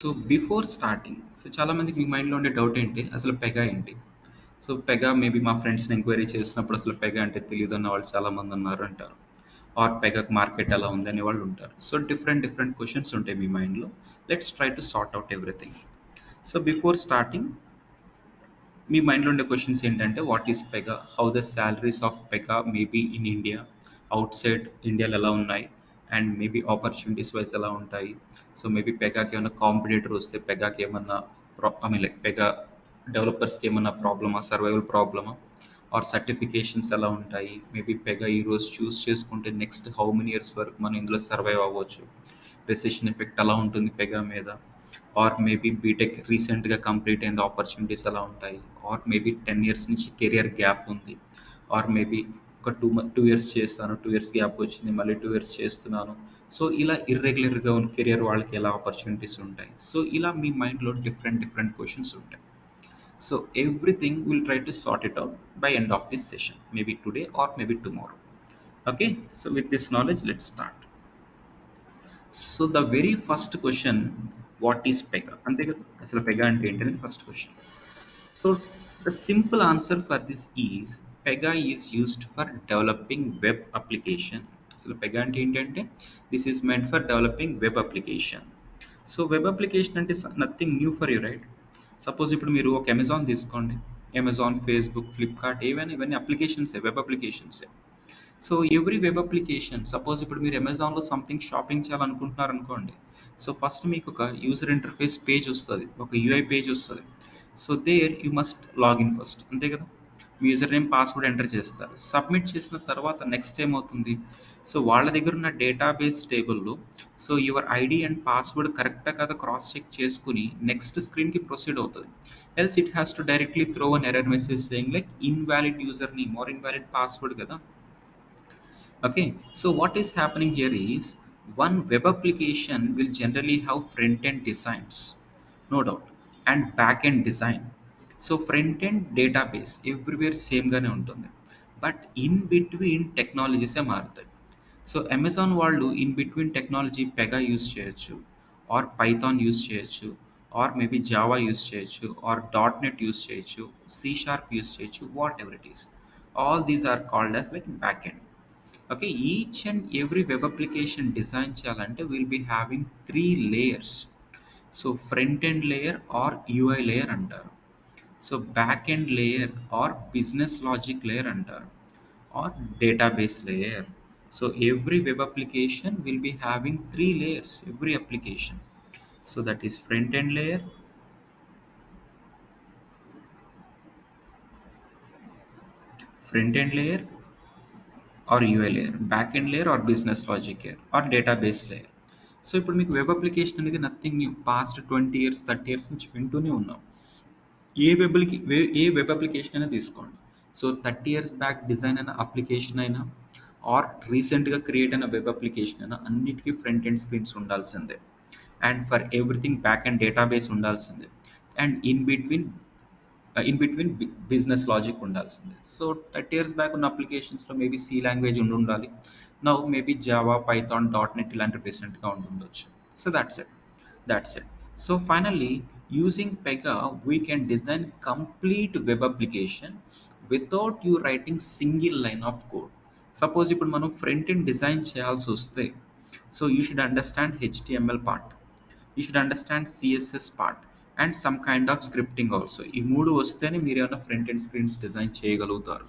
So before starting చాలా మందికి మీ మైండ్లో ఉండే డౌట్ ఏంటి అసలు పెగా ఏంటి? సో పెగా మేబీ మా ఫ్రెండ్స్ని ఎంక్వైరీ చేసినప్పుడు అసలు పెగా అంటే తెలియదు అన్న వాళ్ళు చాలా మంది ఉన్నారు అంటారు. ఆర్ పెగాకి మార్కెట్ ఎలా ఉంది అనే వాళ్ళు ఉంటారు. సో డిఫరెంట్ డిఫరెంట్ క్వశ్చన్స్ ఉంటాయి మీ మైండ్లో. Let's try to sort out everything. So before starting మీ మైండ్లో ఉండే క్వశ్చన్స్ ఏంటంటే what is Pega, how the salaries of Pega maybe in India, outside ఇండియాలో ఎలా ఉన్నాయి, అండ్ మేబీ ఆపర్చునిటీస్ వైజ్ ఎలా ఉంటాయి. సో మేబీ పెగాకి ఏమైనా కాంపిటేటర్ వస్తే పెగాకి ఏమన్నా ఐ మీన్ లైక్ పెగా డెవలపర్స్కి ఏమన్నా ప్రాబ్లమా, సర్వైవల్ ప్రాబ్లమా, ఆర్ సర్టిఫికేషన్స్ ఎలా ఉంటాయి, మేబీ పెగా ఈరోజు చూస్ చేసుకుంటే నెక్స్ట్ హౌ మెనీ ఇయర్స్ వరకు మనం ఇందులో సర్వైవ్ అవ్వచ్చు, రెసెషన్ ఎఫెక్ట్ ఎలా ఉంటుంది పెగా మీద, ఆర్ మేబీ బీటెక్ రీసెంట్గా కంప్లీట్ అయింది ఆపర్చునిటీస్ ఎలా ఉంటాయి, ఆర్ మేబీ 10 ఇయర్స్ నుంచి కెరియర్ గ్యాప్ ఉంది, ఆర్ మేబీ ఒక 2 ఇయర్స్ చేస్తాను, 2 ఇయర్స్ గ్యాప్ వచ్చింది, మళ్ళీ 2 ఇయర్స్ చేస్తున్నాను. సో ఇలా ఇర్రెగ్యులర్గా ఉన్న కెరియర్ వాళ్ళకి ఎలా ఆపర్చునిటీస్ ఉంటాయి. సో ఇలా మీ మైండ్లో డిఫరెంట్ డిఫరెంట్ క్వశ్చన్స్ ఉంటాయి. So everything will try to sort it out by end of this session, maybe today or maybe tomorrow. Okay, so with this knowledge let's start. So the very first question, what is pega ante kada, asalu pega ante enti అనేది first question. So the simple answer for this is pega is used for developing web application. అసలు pega అంటే ఏంటంటే this is meant for developing web application. So web application అంటే nothing new for you, right? Suppose ఇప్పుడు మీరు ఒక Amazon తీసుకోండి. Amazon, Facebook, Flipkart ఏవైనా ఇవన్నీ అప్లికేషన్సే, వెబ్ అప్లికేషన్సే. So every web application, suppose ఇప్పుడు మీరు అమెజాన్లో సంథింగ్ షాపింగ్ చేయాలనుకుంటున్నారు అనుకోండి. సో ఫస్ట్ మీకు ఒక యూజర్ ఇంటర్ఫేస్ పేజ్ వస్తుంది, ఒక యూఐ పేజ్ వస్తుంది. So there you must login first, అంతే కదా? మీ యూజర్ నేమ్, పాస్వర్డ్ ఎంటర్ చేస్తారు. సబ్మిట్ చేసిన తర్వాత నెక్స్ట్ ఏమవుతుంది? సో వాళ్ళ దగ్గర ఉన్న డేటాబేస్ టేబుల్లో so your ID and password కరెక్టా కదా క్రాస్ చెక్ చేసుకుని నెక్స్ట్ స్క్రీన్కి ప్రొసీడ్ అవుతుంది. Else it has to directly throw an error message saying like invalid user name or invalid password కదా. Okay, so what is happening here is one web application will generally have front end designs, no doubt, and back end design. So front end database everywhere same గానే ఉంటుంది, but in between టెక్నాలజీసే మారుతాయి. So Amazon వాళ్ళు in between technology Pega use చేయొచ్చు, or Python use చేయొచ్చు, or maybe Java use చేయొచ్చు, or dot net use చేయొచ్చు, C sharp use చేయొచ్చు, whatever it is. All these are called as like back end. Okay, each and every web application design చేయాలంటే we'll be having 3 layers. So front end layer or UI layer అంటారు. So back end layer or business logic layer అంటారు, or database layer. So every web application will be having 3 layers, every application. So that is front end layer or UI layer, back end layer or business logic layer, or database layer. So ఇప్పుడు మీకు web application అనేది nothing new, past 20 years 30 years నుంచి వింటూనే ఉన్నాం. ఏ web application అయినా తీసుకోండి. So 30 years back design అయిన application అయినా, ఆర్ రీసెంట్గా క్రియేట్ అయిన వెబ్ అప్లికేషన్ అయినా, అన్నిటికీ ఫ్రంట్ ఎండ్ స్క్రీన్స్ ఉండాల్సిందే. And for everything back and database ఉండాల్సిందే. And in between business logic ఉండాల్సిందే. సో 30 ఇయర్స్ బ్యాక్ ఉన్న అప్లికేషన్స్లో మేబీ సి లాంగ్వేజ్ ఉండాలి. Now maybe Java, Python, dot net ఇలాంటివి రీసెంట్గా ఉండొచ్చు. So that's it. So finally, using pega we can design complete web application without you writing single line of code. Suppose ఇప్పుడు మనం front end design చేయాల్సి వస్తే, so you should understand HTML part, you should understand CSS part, and some kind of scripting also. ఈ మూడు వస్తేనే మీరు ఏమైనా front end screens design చేయగలుగుతారు.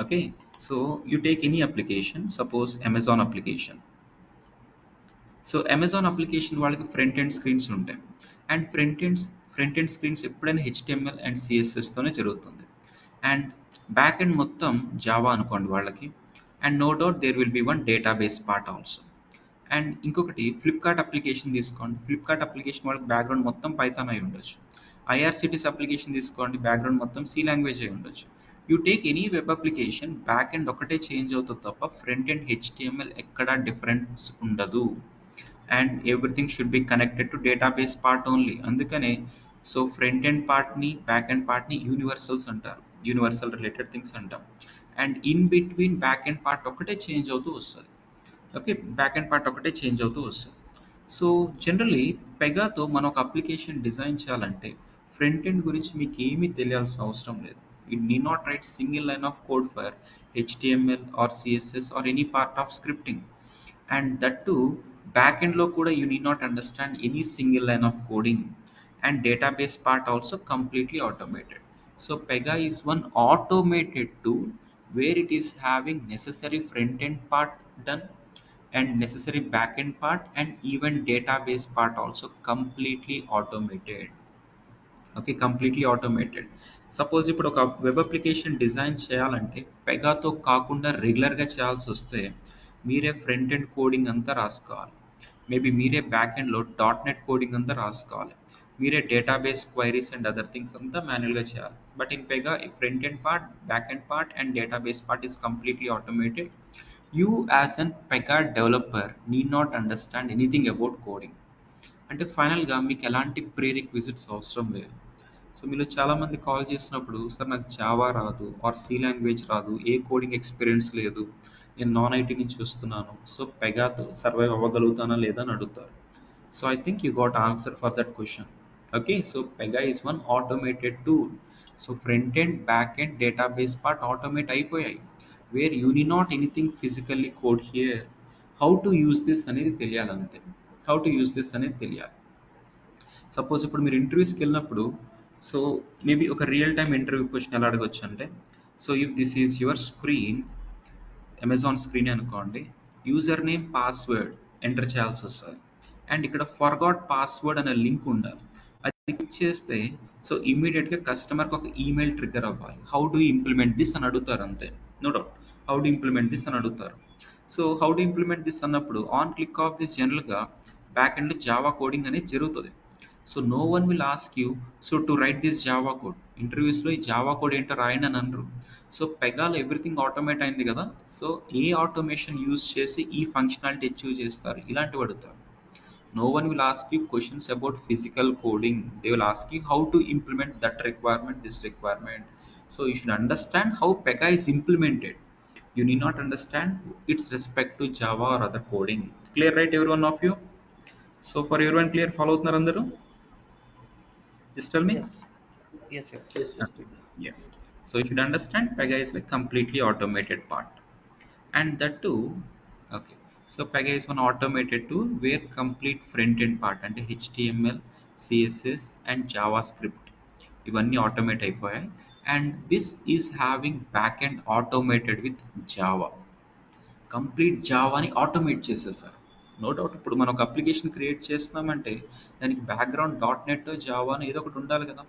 Okay, so you take any application, suppose Amazon application. So Amazon application వాళ్ళకి front end screens ఉంటాయి. And front end screens ఎప్పుడైనా HTML and సిఎస్ఎస్తోనే జరుగుతుంది. అండ్ బ్యాక్ ఎండ్ మొత్తం జావా అనుకోండి వాళ్ళకి. And no doubt there will be one database part also. And ఇంకొకటి Flipkart application తీసుకోండి. ఫ్లిప్కార్ట్ అప్లికేషన్ వాళ్ళకి బ్యాక్గ్రౌండ్ మొత్తం పైథాన్ అయి ఉండొచ్చు. ఐఆర్సిటీస్ అప్లికేషన్ తీసుకోండి, బ్యాక్గ్రౌండ్ మొత్తం సి లాంగ్వేజ్ అయి ఉండొచ్చు. You take any web application, back end ఒకటే చేంజ్ అవుతుంది తప్ప ఫ్రంట్ ఎండ్ హెచ్టిఎంఎల్ ఎక్కడా డిఫరెన్స్ ఉండదు. And everything should be connected to database part only. అందుకనే సో ఫ్రంట్ ఎండ్ పార్ట్ని, బ్యాక్ ఎండ్ పార్ట్ని యూనివర్సల్స్ అంటారు, యూనివర్సల్ రిలేటెడ్ థింగ్స్ అంటాం. And in between back end part ఒకటే చేంజ్ అవుతూ వస్తుంది. ఓకే, బ్యాక్ ఎండ్ పార్ట్ ఒకటే చేంజ్ అవుతూ వస్తుంది. సో జనరలీ పెగాతో మనం ఒక అప్లికేషన్ డిజైన్ చేయాలంటే ఫ్రంట్ ఎండ్ గురించి మీకు ఏమీ తెలియాల్సిన అవసరం లేదు. You need not write single line of code for HTML or CSS or any part of scripting. And that too, backend lo kuda you need not understand any single line of coding, and database part also completely automated. So Pega is one automated tool where it is having necessary front end part done and necessary backend part and even database part also completely automated. Okay, completely automated. Suppose ఇప్పుడు ఒక web application design చేయాలంటే పెగాతో కాకుండా రెగ్యులర్గా చేయాల్సి వస్తే మీరే front end coding అంతా రాసుకోవాలి. మేబీ మీరే బ్యాక్ ఎండ్లో డాట్ నెట్ కోడింగ్ అంతా రాసుకోవాలి. మీరే database queries and other things అంతా మాన్యువల్గా చేయాలి. But in Pega front end part, back end part and database part is completely automated. You as an Pega developer need not understand anything about coding. అంటే ఫైనల్గా మీకు ఎలాంటి pre requisites అవసరం లేదు. So మీలో చాలామంది కాల్ చేసినప్పుడు సార్ నాకు జావా రాదు ఆర్ సి లాంగ్వేజ్ రాదు, ఏ కోడింగ్ ఎక్స్పీరియన్స్ లేదు, నేను నాన్ ఐటీ నుంచి వస్తున్నాను, సో పెగాతో సర్వైవ్ అవ్వగలుగుతానా లేదా అని అడుగుతారు. So I think you got answer for that question. Okay, so Pega is one automated tool. So front end, back end, database part automate అయిపోయాయి. Where you need not anything physically code here. How to use this అనేది తెలియాలి అంతే. How to use this అనేది తెలియాలి. Suppose ఇప్పుడు మీరు ఇంటర్వ్యూస్కి వెళ్ళినప్పుడు so maybe ఒక రియల్ టైమ్ ఇంటర్వ్యూ క్వశ్చన్ ఎలా అడగొచ్చు అంటే, so if this is your screen, Amazon screen అనుకోండి, యూజర్ నేమ్ పాస్వర్డ్ ఎంటర్ చేయాల్సి వస్తుంది అండ్ ఇక్కడ ఫర్గాట్ పాస్వర్డ్ అనే లింక్ ఉండాలి. అది క్లిక్ చేస్తే సో ఇమీడియట్గా కస్టమర్కి ఒక ఈమెయిల్ ట్రిగ్గర్ అవ్వాలి. హౌ డు ఇంప్లిమెంట్ దిస్ అని అడుగుతారు అంతే, no doubt. How do implement this అని అడుగుతారు. So how do implement this అన్నప్పుడు ఆన్ క్లిక్ ఆఫ్ దిస్ జనరల్గా బ్యాక్ ఎండ్ జావా కోడింగ్ అనేది జరుగుతుంది. So no one will ask you so to write this Java code. ఇంటర్వ్యూస్లో ఈ Java code ఏంటో రాయండి అని అనరు. సో పెగాలో ఎవ్రీథింగ్ ఆటోమేట్ అయింది కదా, సో ఏ ఆటోమేషన్ యూజ్ చేసి ఈ ఫంక్షనాలిటీ అచీవ్ చేస్తారు ఇలాంటివి అడుగుతారు. No one will ask you questions about physical coding. They will ask you how to implement that requirement, this requirement. So you should understand how Pega is implemented. You need not understand its respect to Java or other coding. Clear, right, every one of you? So for everyone clear, follow Narandaru? Just tell me. Yes, yes, yes. Yes, yes. Okay. Yeah. So you should understand Pega is like completely automated part. And that too, okay, so Pega is one automated tool where complete front end part అంటే HTML, CSS and JavaScript ఇవన్నీ automate అయిపోయాయి. And this is having back end automated with Java. Complete జావాని automate చేసేసారు. No doubt ఇప్పుడు మనం ఒక application create చేస్తున్నామంటే దానికి బ్యాక్గ్రౌండ్ డాట్ నెట్ జావాని ఏదో ఒకటి ఉండాలి కదా.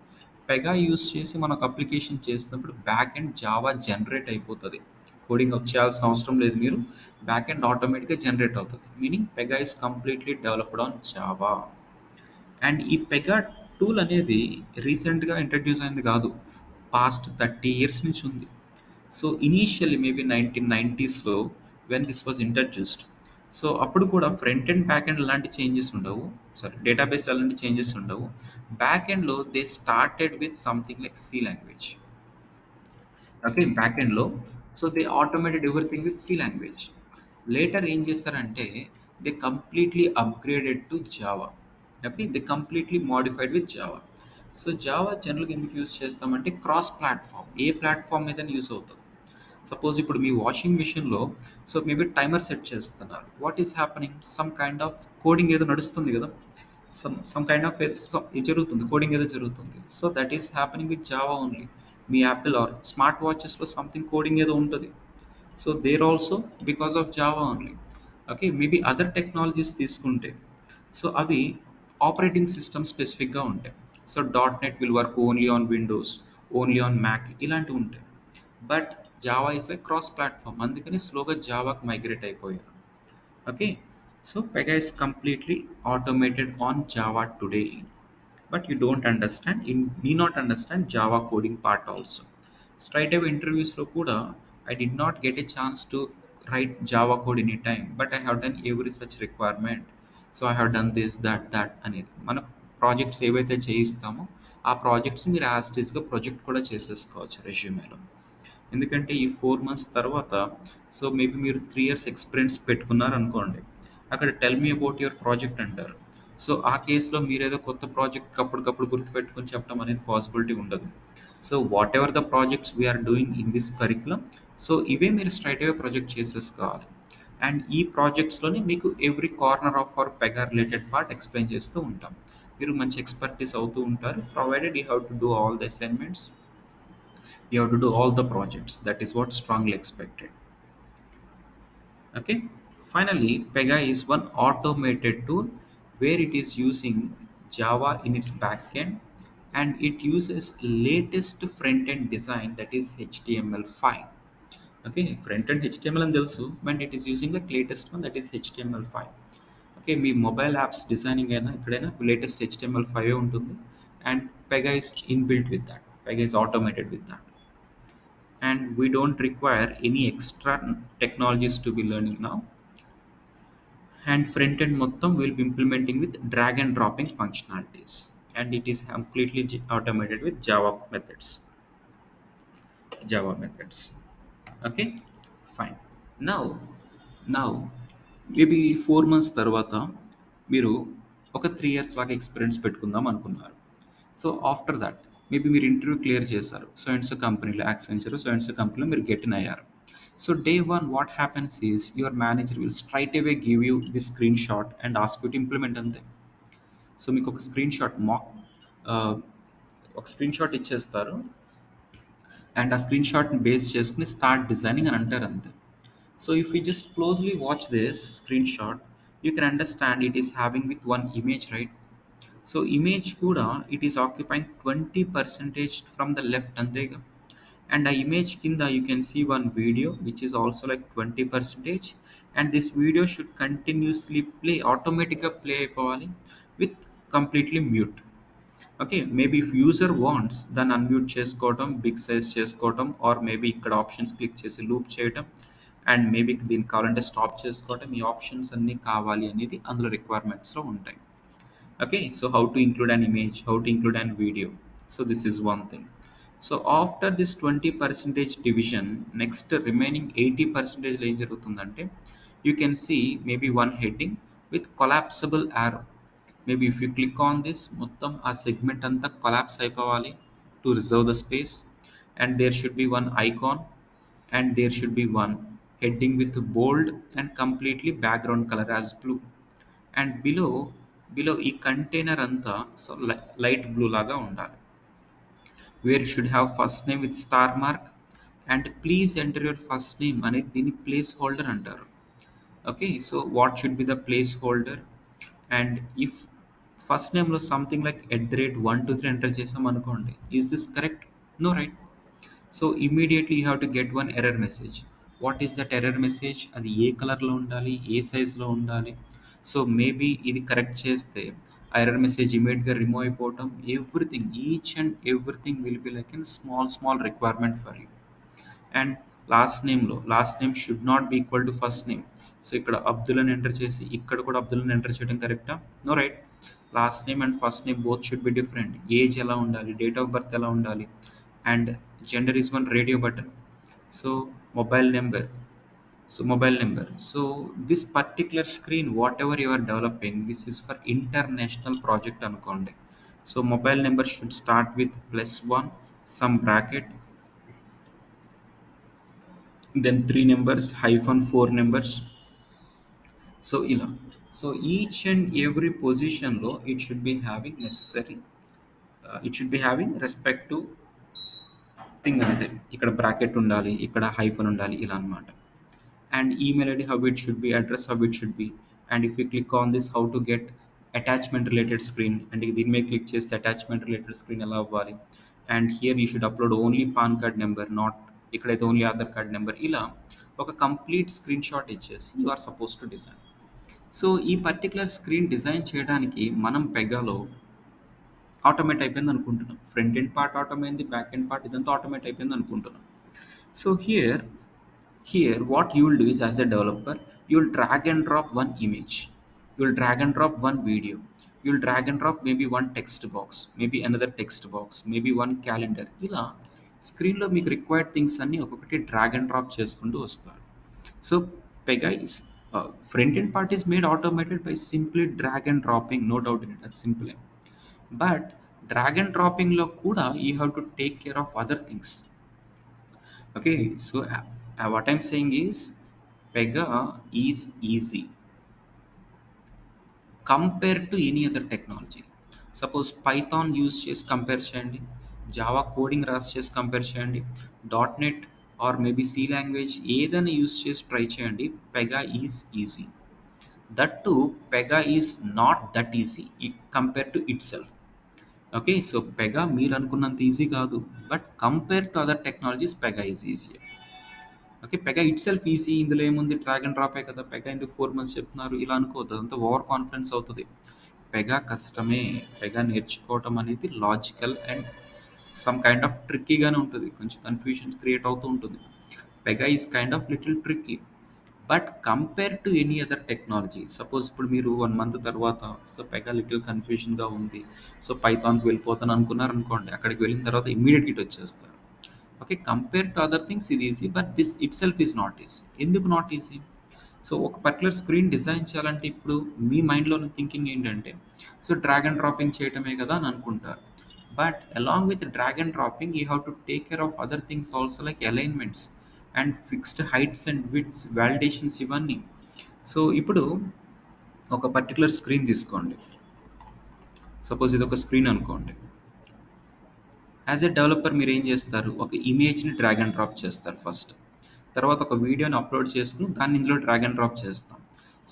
పెగా యూస్ చేసి మనం ఒక అప్లికేషన్ చేసినప్పుడు బ్యాక్ ఎండ్ జావా జనరేట్ అయిపోతుంది. కోడింగ్ చేయాల్సిన అవసరం లేదు మీరు, బ్యాక్ ఎండ్ ఆటోమేటిక్గా జనరేట్ అవుతుంది. Meaning Pega is completely developed on Java. And ఈ పెగా టూల్ అనేది రీసెంట్గా ఇంట్రడ్యూస్ అయింది కాదు, పాస్ట్ 30 years నుంచి ఉంది. సో ఇనీషియల్లీ మేబీ 1990sలో when this was introduced, so అప్పుడు కూడా ఫ్రంట్ అండ్ బ్యాక్ ఎండ్ అలాంటి చేంజెస్ ఉండవు, సారీ డేటాబేస్ అలాంటి చేంజెస్ ఉండవు. బ్యాక్ ఎండ్లో they started with something like C language. Okay, back ఎండ్లో so they automated everything with C language. Later ఏం చేస్తారంటే they completely upgraded to Java. Okay, they completely modified with Java. So Java జనరల్గా ఎందుకు use చేస్తామంటే cross platform, ఏ platform మీద యూస్ అవుతుంది. సపోజ్ ఇప్పుడు మీ వాషింగ్ మిషన్లో సో మేబీ టైమర్ సెట్ చేస్తున్నారు, what is happening, some kind of coding ఏదో నడుస్తుంది కదా, సమ్ కైండ్ ఆఫ్ జరుగుతుంది, కోడింగ్ ఏదో జరుగుతుంది. So that is happening with Java only. మీ యాపిల్ ఆర్ స్మార్ట్ వాచెస్లో సంథింగ్ కోడింగ్ ఏదో ఉంటుంది, so there also because of Java only. Okay, maybe other technologies తీసుకుంటే సో అవి ఆపరేటింగ్ సిస్టమ్ స్పెసిఫిక్గా ఉంటాయి. So dot net will work only on Windows, only on Mac ఇలాంటివి ఉంటాయి. But Java is like cross platform, అందుకని స్లోగా జావాకి migrate అయిపోయారు. Okay, so Pega is completely automated on Java today. But you don't understand, you need not understand Java coding part also. Straight away ఇంటర్వ్యూస్లో కూడా I did not get a chance to write Java code any time, but I have done every such requirement. So I have done this, that అనేది మన projects ఏవైతే చేయిస్తామో ఆ projects మీరు యాస్టీస్గా project కూడా చేసేసుకోవచ్చు రెజ్యూమేలో. ఎందుకంటే ఈ 4 months తర్వాత సో మేబీ మీరు 3 years ఎక్స్పీరియన్స్ పెట్టుకున్నారు అనుకోండి, అక్కడ tell me about your project అంటారు. సో ఆ కేసులో మీరేదో కొత్త ప్రాజెక్ట్ అప్పటికప్పుడు గుర్తుపెట్టుకొని చెప్పడం అనేది పాసిబిలిటీ ఉండదు. So whatever the projects we're doing in this curriculum, so ఇవే మీరు స్ట్రైట్ అవే ప్రొజెక్ట్ చేసేసుకోవాలి. అండ్ ఈ ప్రాజెక్ట్స్లోనే మీకు every corner of our Pega related part explain చేస్తూ ఉంటాం. మీరు మంచి ఎక్స్పర్టీస్ అవుతూ ఉంటారు, provided you have to do all the assignments, you have to do all the projects. That is what strongly expected. Okay. Finally, Pega is one automated tool where it is using Java in its backend, and it uses latest front-end design, that is HTML5. Okay, front-end HTML and also when it is using the latest one, that is HTML5. Okay, me mobile apps designing అయినా ఎక్కడైనా latest HTML5 ఉంటుంది, and Pega is inbuilt with that. Pega is automated with that, and we don't require any extra technologies to be learning now. And front end mottam will be implementing with drag and dropping functionalities, and it is completely automated with Java methods. Okay, fine. Now now maybe 4 months తర్వాత మీరు ఒక 3 years లాగా experience పెట్టుకుందాం అనుకున్నారు. So after that maybe మీరు interview clear చేశారు, so and so కంపెనీలో Accenture, so and so కంపెనీలో మీరు గెట్ ఇన్ అయ్యారు. So day one what happens is your manager will straight away give you the screen shot and ask you to implement అంతే. So మీకు ఒక screen shot ఒక screen shot ఇచ్చేస్తారు, and ఆ screen షాట్ని base చేసుకుని start designing అని అంటారు అంతే. So if we just closely watch this screenshot, you can understand it is having with one image, right? So image kuda it is occupying 20% from the left antega, and a image kinda you can see one video which is also like 20%, and this video should continuously play automatically play అయిపోవాలి with completely mute. Okay, maybe if user wants దాన్ని unmute చేసుకోవటం, big size చేసుకోవటం, or maybe ఇక్కడ options click చేసి loop చేయటం, and maybe దీనికి కావాలంటే stop చేసుకోవటం, ఈ ఆప్షన్స్ అన్నీ కావాలి అనేది అందులో రిక్వైర్మెంట్స్లో ఉంటాయి. Okay, so how to include an image, how to include an video, so this is one thing. So after this 20% division, next remaining 80% ఏం జరుగుతుందంటే you can see maybe one heading with collapsible arrow. Maybe if you click on this, మొత్తం ఆ segment అంతా collapse అయిపోవాలి to reserve the space, and there should be one icon, and there should be one heading with bold and completely background color as blue, and below ఈ container అంతా so light blue లాగా ఉండాలి, where you should have first name with star mark, and please enter your first name అనేది దీన్ని place holder అంటారు. Okay, so what should be the place holder, and if first నేమ్లో something like @123 enter చేసాం అనుకోండి, is this correct? No, right? So immediately you have to get one error message. What is that error message? అది ఏ కలర్లో ఉండాలి, ఏ సైజ్లో ఉండాలి? So maybe ఇది కరెక్ట్ చేస్తే ఆ ఎర్రర్ మెసేజ్ ఇమీడియట్గా రిమూవ్ అయిపోవటం, everything, each and everything will be like in small requirement for you. And last name should not be equal to first name. So ఇక్కడ అబ్దుల్ అని ఎంటర్ చేసి ఇక్కడ కూడా అబ్దుల్ అని ఎంటర్ చేయడం కరెక్టా? No, right? Last name and first name both should be different. Age ఎలా ఉండాలి, డేట్ ఆఫ్ బర్త్ ఎలా ఉండాలి, and gender is one radio button. So mobile number, so this particular screen whatever you are developing, this is for international project anukondi. So mobile number should start with +1 some bracket, then 3 numbers -4 numbers. So ila, so each and every position lo it should be having necessary, it should be having respect to thing అంతే. ఇక్కడ bracket ఉండాలి, ఇక్కడ hyphen ఉండాలి, ఇలా అనమాట. And email ID how it should B, address how it should B, and if you click on this how to get attachment related screen, and దీని మీద click చేస్తే అటాచ్మెంట్ రిలేటెడ్ స్క్రీన్ ఎలా అవ్వాలి, and here you should upload only pan card number, not ఇక్కడైతే only Aadhaar card number. ఇలా ఒక complete screen shot ఇచ్చేసి you are suppose to design. So ఈ పర్టికులర్ స్క్రీన్ డిజైన్ చేయడానికి మనం పెగాలో ఆటోమేట్ అయిపోయింది అనుకుంటున్నాం. ఫ్రంట్ ఎండ్ పార్ట్ ఆటోమైంది, బ్యాక్ ఎండ్ పార్ట్ ఇదంతా ఆటోమేట్ అయిపోయింది అనుకుంటున్నాం. So here what you will do is, as a developer, you will drag and drop one image, you will drag and drop one video, you will drag and drop maybe one text box, maybe another text box, maybe one calendar. ఇలా స్క్రీన్లో మీకు required things అన్నీ ఒక్కొక్కటి drag and drop చేసుకుంటూ వస్తారు. So Pega is Front end part is made automated by simply drag and dropping, no doubt in it. That's simple. But drag and dropping lo kuda you have to take care of other things. Okay, so what I'm saying is Pega is easy compared to any other technology. Suppose Python use చేసి compare చేయండి, Java coding రాసి చేసి compare చేయండి, dot net or maybe C language ఏదైనా use చేసి try చేయండి, Pega is easy. That to Pega is not that easy it compare to itself. Okay, so Pega మీరు అనుకున్నంత ఈజీ కాదు, but compare to other technologies Pega is easy. Okay, Pega itself easy, ఇందులో ఏముంది drag and డ్రాపే కదా, Pega ఎందుకు 4 months చెప్తున్నారు ఇలా అనుకోవద్దు, అదంతా ఓవర్ కాన్ఫిడెన్స్ అవుతుంది. పెగా కష్టమే, పెగా నేర్చుకోవటం అనేది logical and some kind of ట్రిక్కీగానే ఉంటుంది, కొంచెం కన్ఫ్యూజన్ క్రియేట్ అవుతూ ఉంటుంది. Pega is kind of little tricky, but compare to any other technology. Suppose ఇప్పుడు మీరు 1 month తర్వాత సో పెగా లిటిల్ కన్ఫ్యూజన్గా ఉంది, సో పైథాన్కి వెళ్ళిపోతాను అనుకున్నారు అనుకోండి, అక్కడికి వెళ్ళిన తర్వాత ఇమ్మీడియట్ ఇట్ వచ్చేస్తారు. Okay, compare to other things ఇది easy, but this itself is not easy. ఎందుకు నాట్ ఈజీ? సో ఒక పర్టికులర్ స్క్రీన్ డిజైన్ చేయాలంటే ఇప్పుడు మీ మైండ్లో థింకింగ్ ఏంటంటే సో డ్రాగ్ అండ్ డ్రాపింగ్ చేయటమే కదా అని అనుకుంటారు. But along with drag and dropping you have to take care of other things also, like alignments and fixed heights and widths, validations ఇవన్నీ. So ఇప్పుడు ఒక పర్టికులర్ స్క్రీన్ తీసుకోండి, suppose ఇది ఒక స్క్రీన్ అనుకోండి. యాజ్ ఎ డెవలపర్ మీరు ఏం చేస్తారు, ఒక ఇమేజ్ని డ్రాగ్ అండ్ డ్రాప్ చేస్తారు ఫస్ట్, తర్వాత ఒక వీడియోని అప్లోడ్ చేసుకుని దాన్ని ఇందులో డ్రాగ్ అండ్ డ్రాప్ చేస్తాం.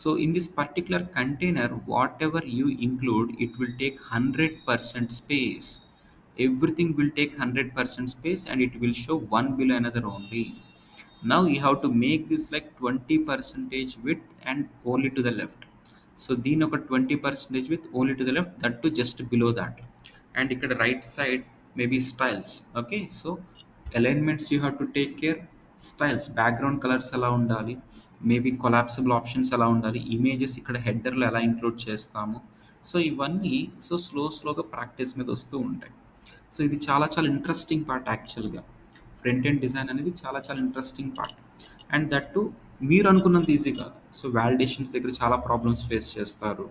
So in this particular container what ever you include it will take 100% space. Everything will take 100% space and it will show one below another only. Now you have to make this like 20% width and only to the left. So దీని ఒక 20% width only to the left, that to just below that. And ఇక్కడ right side maybe styles. Okay, so alignments you have to take care, styles background colors ఎలా ఉండాలి, maybe collapsible options ఎలా ఉండాలి, images ఇక్కడ హెడర్లో ఎలా include చేస్తాము. So ఇవన్నీ so స్లోగా ప్రాక్టీస్ మీద వస్తూ ఉంటాయి. సో ఇది చాలా చాలా ఇంట్రెస్టింగ్ పార్ట్ యాక్చువల్గా. ఫ్రంట్ ఎండ్ డిజైన్ అనేది చాలా చాలా interesting part, and that too మీరు అనుకున్నంత ఈజీ కాదు. సో వాలిడేషన్స్ దగ్గర చాలా ప్రాబ్లమ్స్ ఫేస్ చేస్తారు,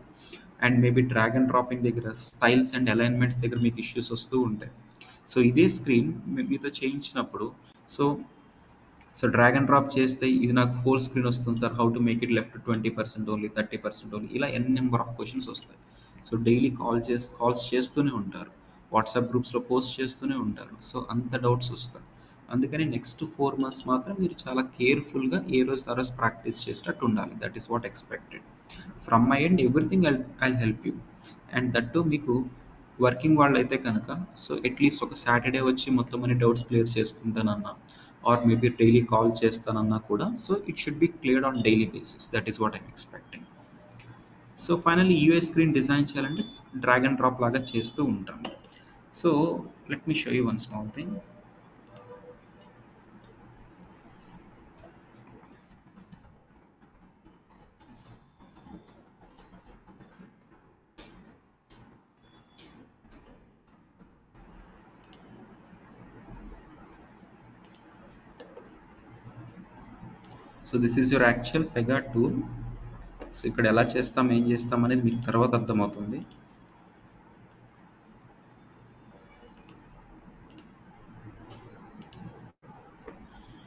and maybe drag and dropping దగ్గర స్టైల్స్ అండ్ అలైన్మెంట్స్ దగ్గర మీకు ఇష్యూస్ వస్తూ ఉంటాయి. సో ఇదే స్క్రీన్ మీతో చేయించినప్పుడు so so drag and drop చేస్తే ఇది నాకు ఫుల్ స్క్రీన్ వస్తుంది sir, how to make it left 20% only, 30% only, ఇలా ఎన్ నెంబర్ ఆఫ్ క్వశ్చన్స్ వస్తాయి. సో డైలీ కాల్స్ చేస్తూనే ఉంటారు, వాట్సాప్ గ్రూప్స్లో పోస్ట్ చేస్తూనే ఉంటారు, సో అంత డౌట్స్ వస్తాయి. అందుకని నెక్స్ట్ 4 months మాత్రం మీరు చాలా కేర్ఫుల్గా ఏ రోజు ఆ రోజు ప్రాక్టీస్ చేసేటట్టు ఉండాలి. That is what expected from my end. Everything I help you. And that to మీకు వర్కింగ్ వాళ్ళు అయితే కనుక సో అట్లీస్ట్ ఒక సాటర్డే వచ్చి మొత్తం అన్ని డౌట్స్ క్లియర్ చేసుకుంటానన్నా ఆర్ మేబీ డైలీ కాల్ చేస్తానన్నా కూడా so it should be cleared on daily basis. That is what I'm expecting. So finally UI screen design చేయాలంటే డ్రాగ్ అండ్ డ్రాప్ లాగా చేస్తూ ఉంటాం. So let me show you one small thing. So this is your actual Pega tool. So ఇక్కడ ఎలా చేస్తాం ఏం చేస్తాం అనేది మీకు తర్వాత అర్థమవుతుంది.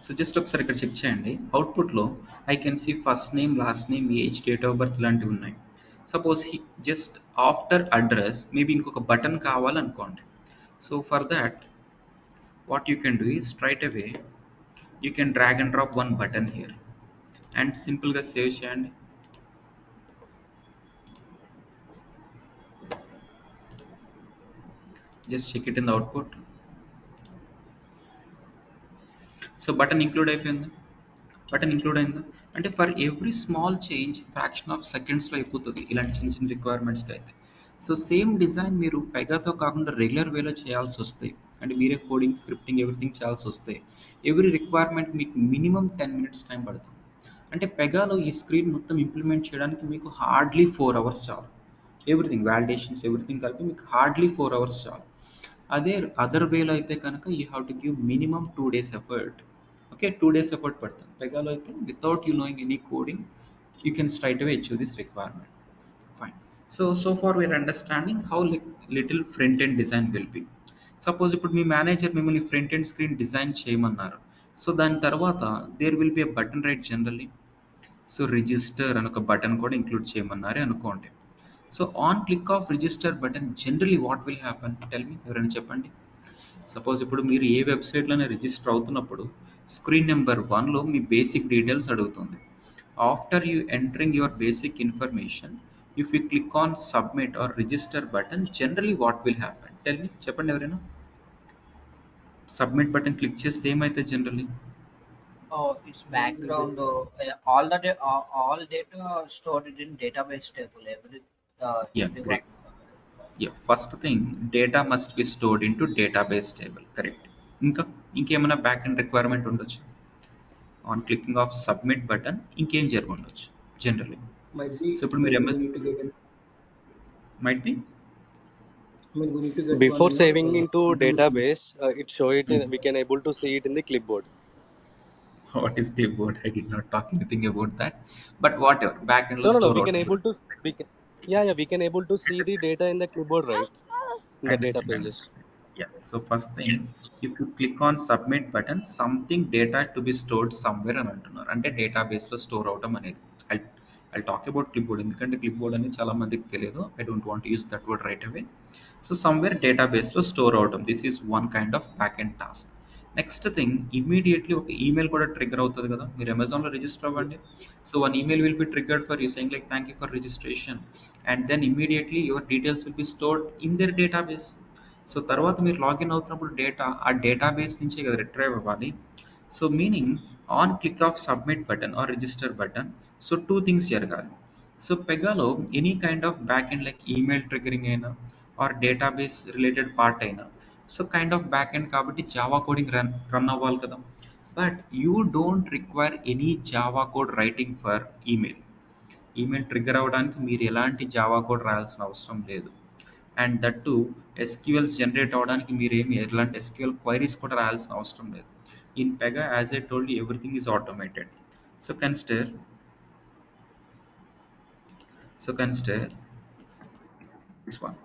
సో జస్ట్ ఒకసారి ఇక్కడ చెక్ చేయండి, అవుట్పుట్లో I can see first name, last name, age, date of birth ఇలాంటివి ఉన్నాయి. Suppose just after address maybe ఇంకొక బటన్ కావాలనుకోండి. So for that what you can do ఈ straight away you can drag and drop one button here and సింపుల్గా save చేయండి. Just check it in the output. So button include అయిపోయింది, button include అయిందా అంటే for every small change fraction of సెకండ్స్లో అయిపోతుంది ఇలాంటి చిన్న చిన్న రిక్వైర్మెంట్స్కి అయితే. సో సేమ్ డిజైన్ మీరు పెగాతో కాకుండా రెగ్యులర్ వేలో చేయాల్సి వస్తాయి, అంటే మీరే కోడింగ్, స్క్రిప్టింగ్, ఎవ్రీథింగ్ చేయాల్సి వస్తాయి. ఎవ్రీ రిక్వైర్మెంట్ మీకు మినిమం 10 minutes టైం పడుతుంది. అంటే పెగాలో ఈ స్క్రీన్ మొత్తం ఇంప్లిమెంట్ చేయడానికి మీకు హార్డ్లీ 4 hours చాలు. ఎవ్రీథింగ్ వాలిడేషన్స్ ఎవ్రీథింగ్ కలిపి మీకు హార్డ్లీ 4 hours చాలు. అదే అదర్ వేలో అయితే కనుక you have to give minimum 2 days effort. Okay, 2 days effort పడుతుంది. పెగాలో అయితే without you knowing any coding you can straight away choose this requirement. Fine. So far we're understanding how little front end design will be. Suppose ఇప్పుడు మీ manager మిమ్మల్ని front end screen design చేయమన్నారు. So దాని తర్వాత there will be a button right generally. So register అని ఒక button కూడా include చేయమన్నారు అనుకోండి. So on click of register button generally what will happen, tell me, ఎవరైనా చెప్పండి. సపోజ్ ఇప్పుడు మీరు ఏ వెబ్సైట్లోనే రిజిస్టర్ అవుతున్నప్పుడు స్క్రీన్ నెంబర్ వన్లో మీ బేసిక్ డీటెయిల్స్ అడుగుతుంది. After you entering your basic information, if you click on submit or register button generally what will happen, tell me, చెప్పండి ఎవరైనా. సబ్మిట్ బటన్ క్లిక్ చేస్తే ఏమైతే generally? Oh, its background, all data stored in database table. Yeah, Everyone. great. Yeah, first thing, data must be stored into database table, correct. ఇంకా ఇంకేమైనా back end requirement ఉండొచ్చు. On clicking of submit button ఇంకేం జరిగి ఉండొచ్చు generally. Might be so ఇప్పుడు మీరు we MS need to get an, might be I mean we need to get one, Before saving into contribution. database, it show it in, we can able to see it in the clipboard. what is clipboard? I did not talk anything about that, but whatever, back end No, లో no, no. store We can అవుతుంది. able to we can, yeah, we can able to see the data in the clipboard, right? In the data Understood, pages. understood. Yeah. So first thing, if you click on submit button, something data to be stored somewhere అని అంటున్నారు. అంటే database లో store అవటం అనేది. I talk about క్లిప్బోర్డ్, ఎందుకంటే క్లిప్బోర్డ్ అనేది చాలా మందికి తెలియదు. I don't want use that word right away. So somewhere database లో స్టోర్ అవటం, this is one kind of back end task. Next thing, immediately ఒక ఈమెయిల్ కూడా ట్రిగర్ అవుతుంది కదా. మీరు అమెజాన్లో రిజిస్టర్ అవ్వండి. So one email will be triggered for you saying like thank you for registration, and then immediately your details will be stored in the database. So తర్వాత మీరు login అవుతున్నప్పుడు డేటా ఆ డేటాబేస్ నుంచే కదా రిట్రైవ్ అవ్వాలి. So meaning on click of submit button or register button, so two things జరగాలి. So పెగాలో any kind of back end like email triggering అయినా ఆర్ డేటాబేస్ రిలేటెడ్ పార్ట్ అయినా, so kind of back end కాబట్టి Java coding run అవ్వాలి కదా. But you don't require any Java code writing for email. Email trigger అవ్వడానికి మీరు ఎలాంటి Java code రాయాల్సిన అవసరం లేదు. And that too SQLs generate అవ్వడానికి మీరేమి ఎలాంటి ఎస్క్యూఎల్ క్వైరీస్ కూడా రాయాల్సిన అవసరం లేదు. In Pega as I told you everything is automated. So consider this one.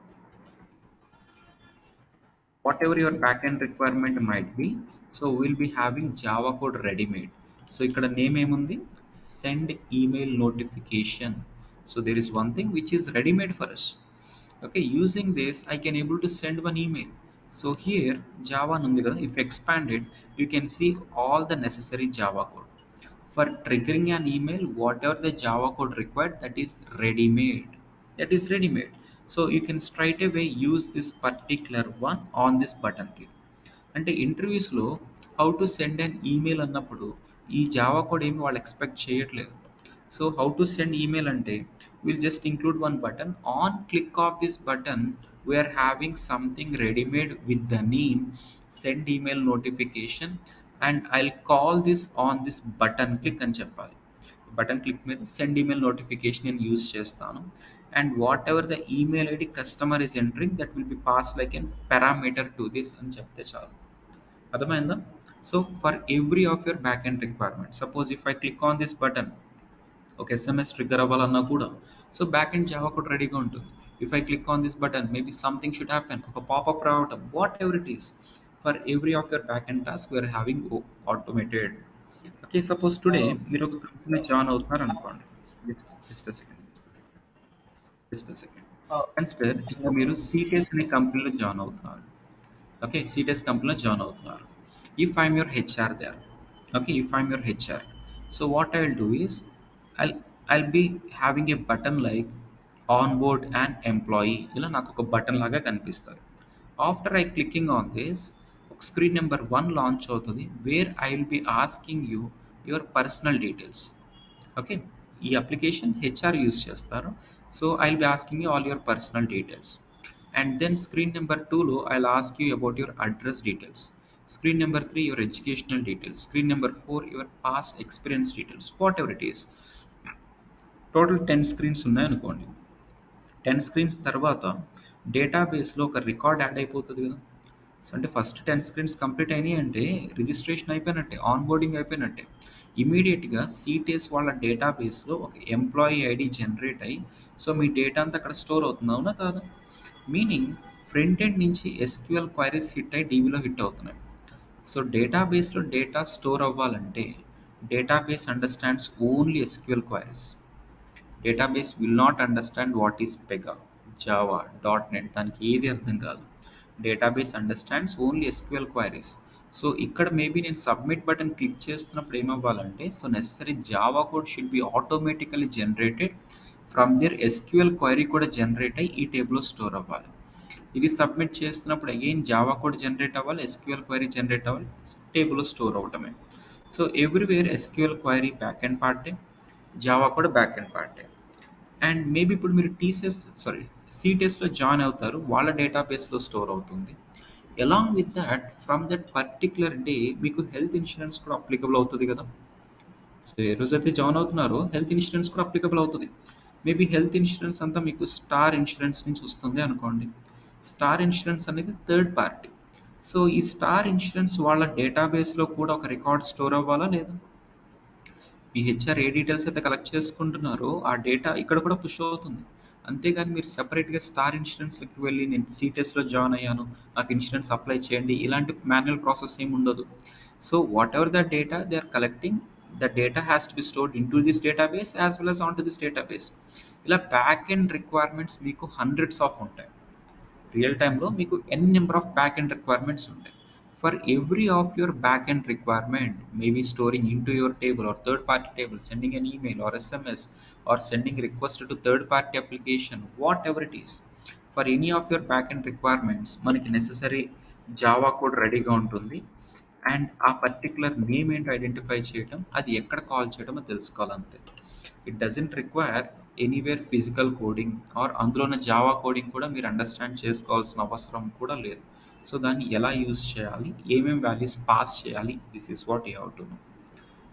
Whatever your backend requirement might be, so we'll be having Java code ready made. So ఇక్కడ name ఏముంది, send email notification. So there is one thing which is ready made for us. Okay, using this I can able to send one email. So here Java అని ఉంది కదా, if expand it, you can see all the necessary Java code for triggering an email. Whatever the Java code required, that is ready made. So you can straight away use this particular one on this button click. అంటే ఇంటర్వ్యూస్లో how to send an email అన్నప్పుడు ఈ Java code ఏమి వాళ్ళు expect చేయట్లేదు. So how to send email అంటే will just include one button. On click of this button we are having something readymade with the name send email notification, and I'll call this on this button click అని చెప్పాలి. Button click మీద send email notification నేను use చేస్తాను. And whatever the email ID customer is entering that will be pass like an parameter to this అని చెప్తే చాలు. అర్థమైందా? So for every of your back end requirement, suppose if I click on this button, ఒక SMS trigger అవ్వాలన్నా కూడా so back end Java కూడా రెడీగా ఉంటుంది. If I click on this button, maybe something should happen, ఒక popup రావటం, whatever it is, for every of your back end task we're having automated. Okay, suppose today Oh, మీరు ఒక company join అవుతున్నారు అనుకోండి. Just second oh, consider, ఇప్పుడు మీరు CTS అనే కంపెనీలో జాయిన్ అవుతున్నారు. ఓకే, సిటిఎస్ కంపెనీలో జాయిన్ అవుతున్నారు. If I'm your HR there, okay, if I'm your HR, so what I will do is I'll I'll be having a button like on board and employee, ఇలా నాకు ఒక button లాగా కనిపిస్తుంది. After I clicking on this, ఒక screen number 1 launch అవుతుంది, where I will be asking you your personal details. Okay, ఈ application HR use చేస్తారు. So I will be asking you all your personal details. And then screen number 2లో I will ask you about your address details. Screen number 3 your educational details. Screen number 4 your past experience details, whatever it is. Total 10 screens ఉన్నాయనుకోండి. 10 screens తర్వాత డేటాబేస్లో ఒక record add అయిపోతుంది కదా. So అంటే first 10 screens complete అయినాయి అంటే registration అయిపోయినట్టే, ఆన్ బోర్డింగ్ అయిపోయినట్టే. ఇమీడియట్గా సిటిఎస్ వాళ్ళ డేటాబేస్లో ఒక ఎంప్లాయీ ఐడి జనరేట్ అయ్యి సో మీ డేటా అంతా అక్కడ స్టోర్ అవుతుంది, అవునా కాదా? మీనింగ్ ఫ్రంట్ ఎండ్ నుంచి ఎస్క్యూఎల్ క్వైరీస్ హిట్ అయ్యి డీబీలో హిట్ అవుతున్నాయి. సో డేటాబేస్లో డేటా స్టోర్ అవ్వాలంటే database understands only SQL queries. Database will not understand what is Pega, Java, .NET, దానికి ఏది అర్థం కాదు. Database understands only SQL queries. So ఇక్కడ మేబీ నేను సబ్మిట్ బటన్ క్లిక్ చేస్తున్నప్పుడు ఏమవ్వాలంటే so necessary Java code should be automatically generated from there SQL query కూడా generate అయ్యి ఈ టేబుల్లో స్టోర్ అవ్వాలి. ఇది సబ్మిట్ చేస్తున్నప్పుడు అగైన్ జావా కోడ్ జనరేట్ అవ్వాలి, ఎస్క్యూఎల్ క్వైరీ జనరేట్ అవ్వాలి, టేబుల్లో స్టోర్ అవటమే. So everywhere SQL query back and పార్టే, జావా కూడా బ్యాక్ అండ్ పార్టే. అండ్ మేబీ ఇప్పుడు మీరు సిటిఎస్లో జాయిన్ అవుతారు, వాళ్ళ డేటాబేస్లో స్టోర్ అవుతుంది. Along with that from that particular day మీకు హెల్త్ ఇన్సూరెన్స్ కూడా అప్లికబుల్ అవుతుంది కదా. సో ఏ రోజైతే జాయిన్ అవుతున్నారో హెల్త్ ఇన్సూరెన్స్ కూడా అప్లికబుల్ అవుతుంది. మేబీ హెల్త్ ఇన్సూరెన్స్ అంతా మీకు స్టార్ ఇన్సూరెన్స్ నుంచి వస్తుంది అనుకోండి. స్టార్ ఇన్సూరెన్స్ అనేది థర్డ్ పార్టీ. సో ఈ స్టార్ ఇన్సూరెన్స్ వాళ్ళ డేటాబేస్లో కూడా ఒక రికార్డ్ స్టోర్ అవ్వాలా లేదా? మీ హెచ్ఆర్ ఏ డీటెయిల్స్ అయితే కలెక్ట్ చేసుకుంటున్నారో ఆ డేటా ఇక్కడ కూడా పుష్ అవుతుంది. అంతేగాని మీరు సెపరేట్గా స్టార్ ఇన్సూరెన్స్కి వెళ్ళి నేను సిటిఎస్లో జాయిన్ అయ్యాను, నాకు ఇన్సూరెన్స్ అప్లై చేయండి, ఇలాంటి మాన్యువల్ ప్రాసెస్ ఏమి ఉండదు. So whatever the data they are collecting, the data has to be stored into this database as well as on to this database. ఇలా back end requirements మీకు hundreds of ఉంటాయి. Real టైంలో మీకు N number of back end requirements ఉంటాయి. For every of your backend requirement, maybe storing into your table or third party table, sending an email or SMS, or sending request to third party application, whatever it is, for any of your backend requirements మనకి necessary Java code రెడీగా ఉంటుంది. And ఆ particular name ఏంటో identify చేయడం, అది ఎక్కడ call చేయడమో తెలుసుకోవాలంతే. It doesn't require anywhere physical coding or అందులో ఉన్న జావా కోడింగ్ కూడా మీరు అండర్స్టాండ్ చేసుకోవాల్సిన అవసరం కూడా లేదు. సో దాన్ని ఎలా యూజ్ చేయాలి, ఏమేమి వాల్యూస్ పాస్ చేయాలి, this is what you have to know.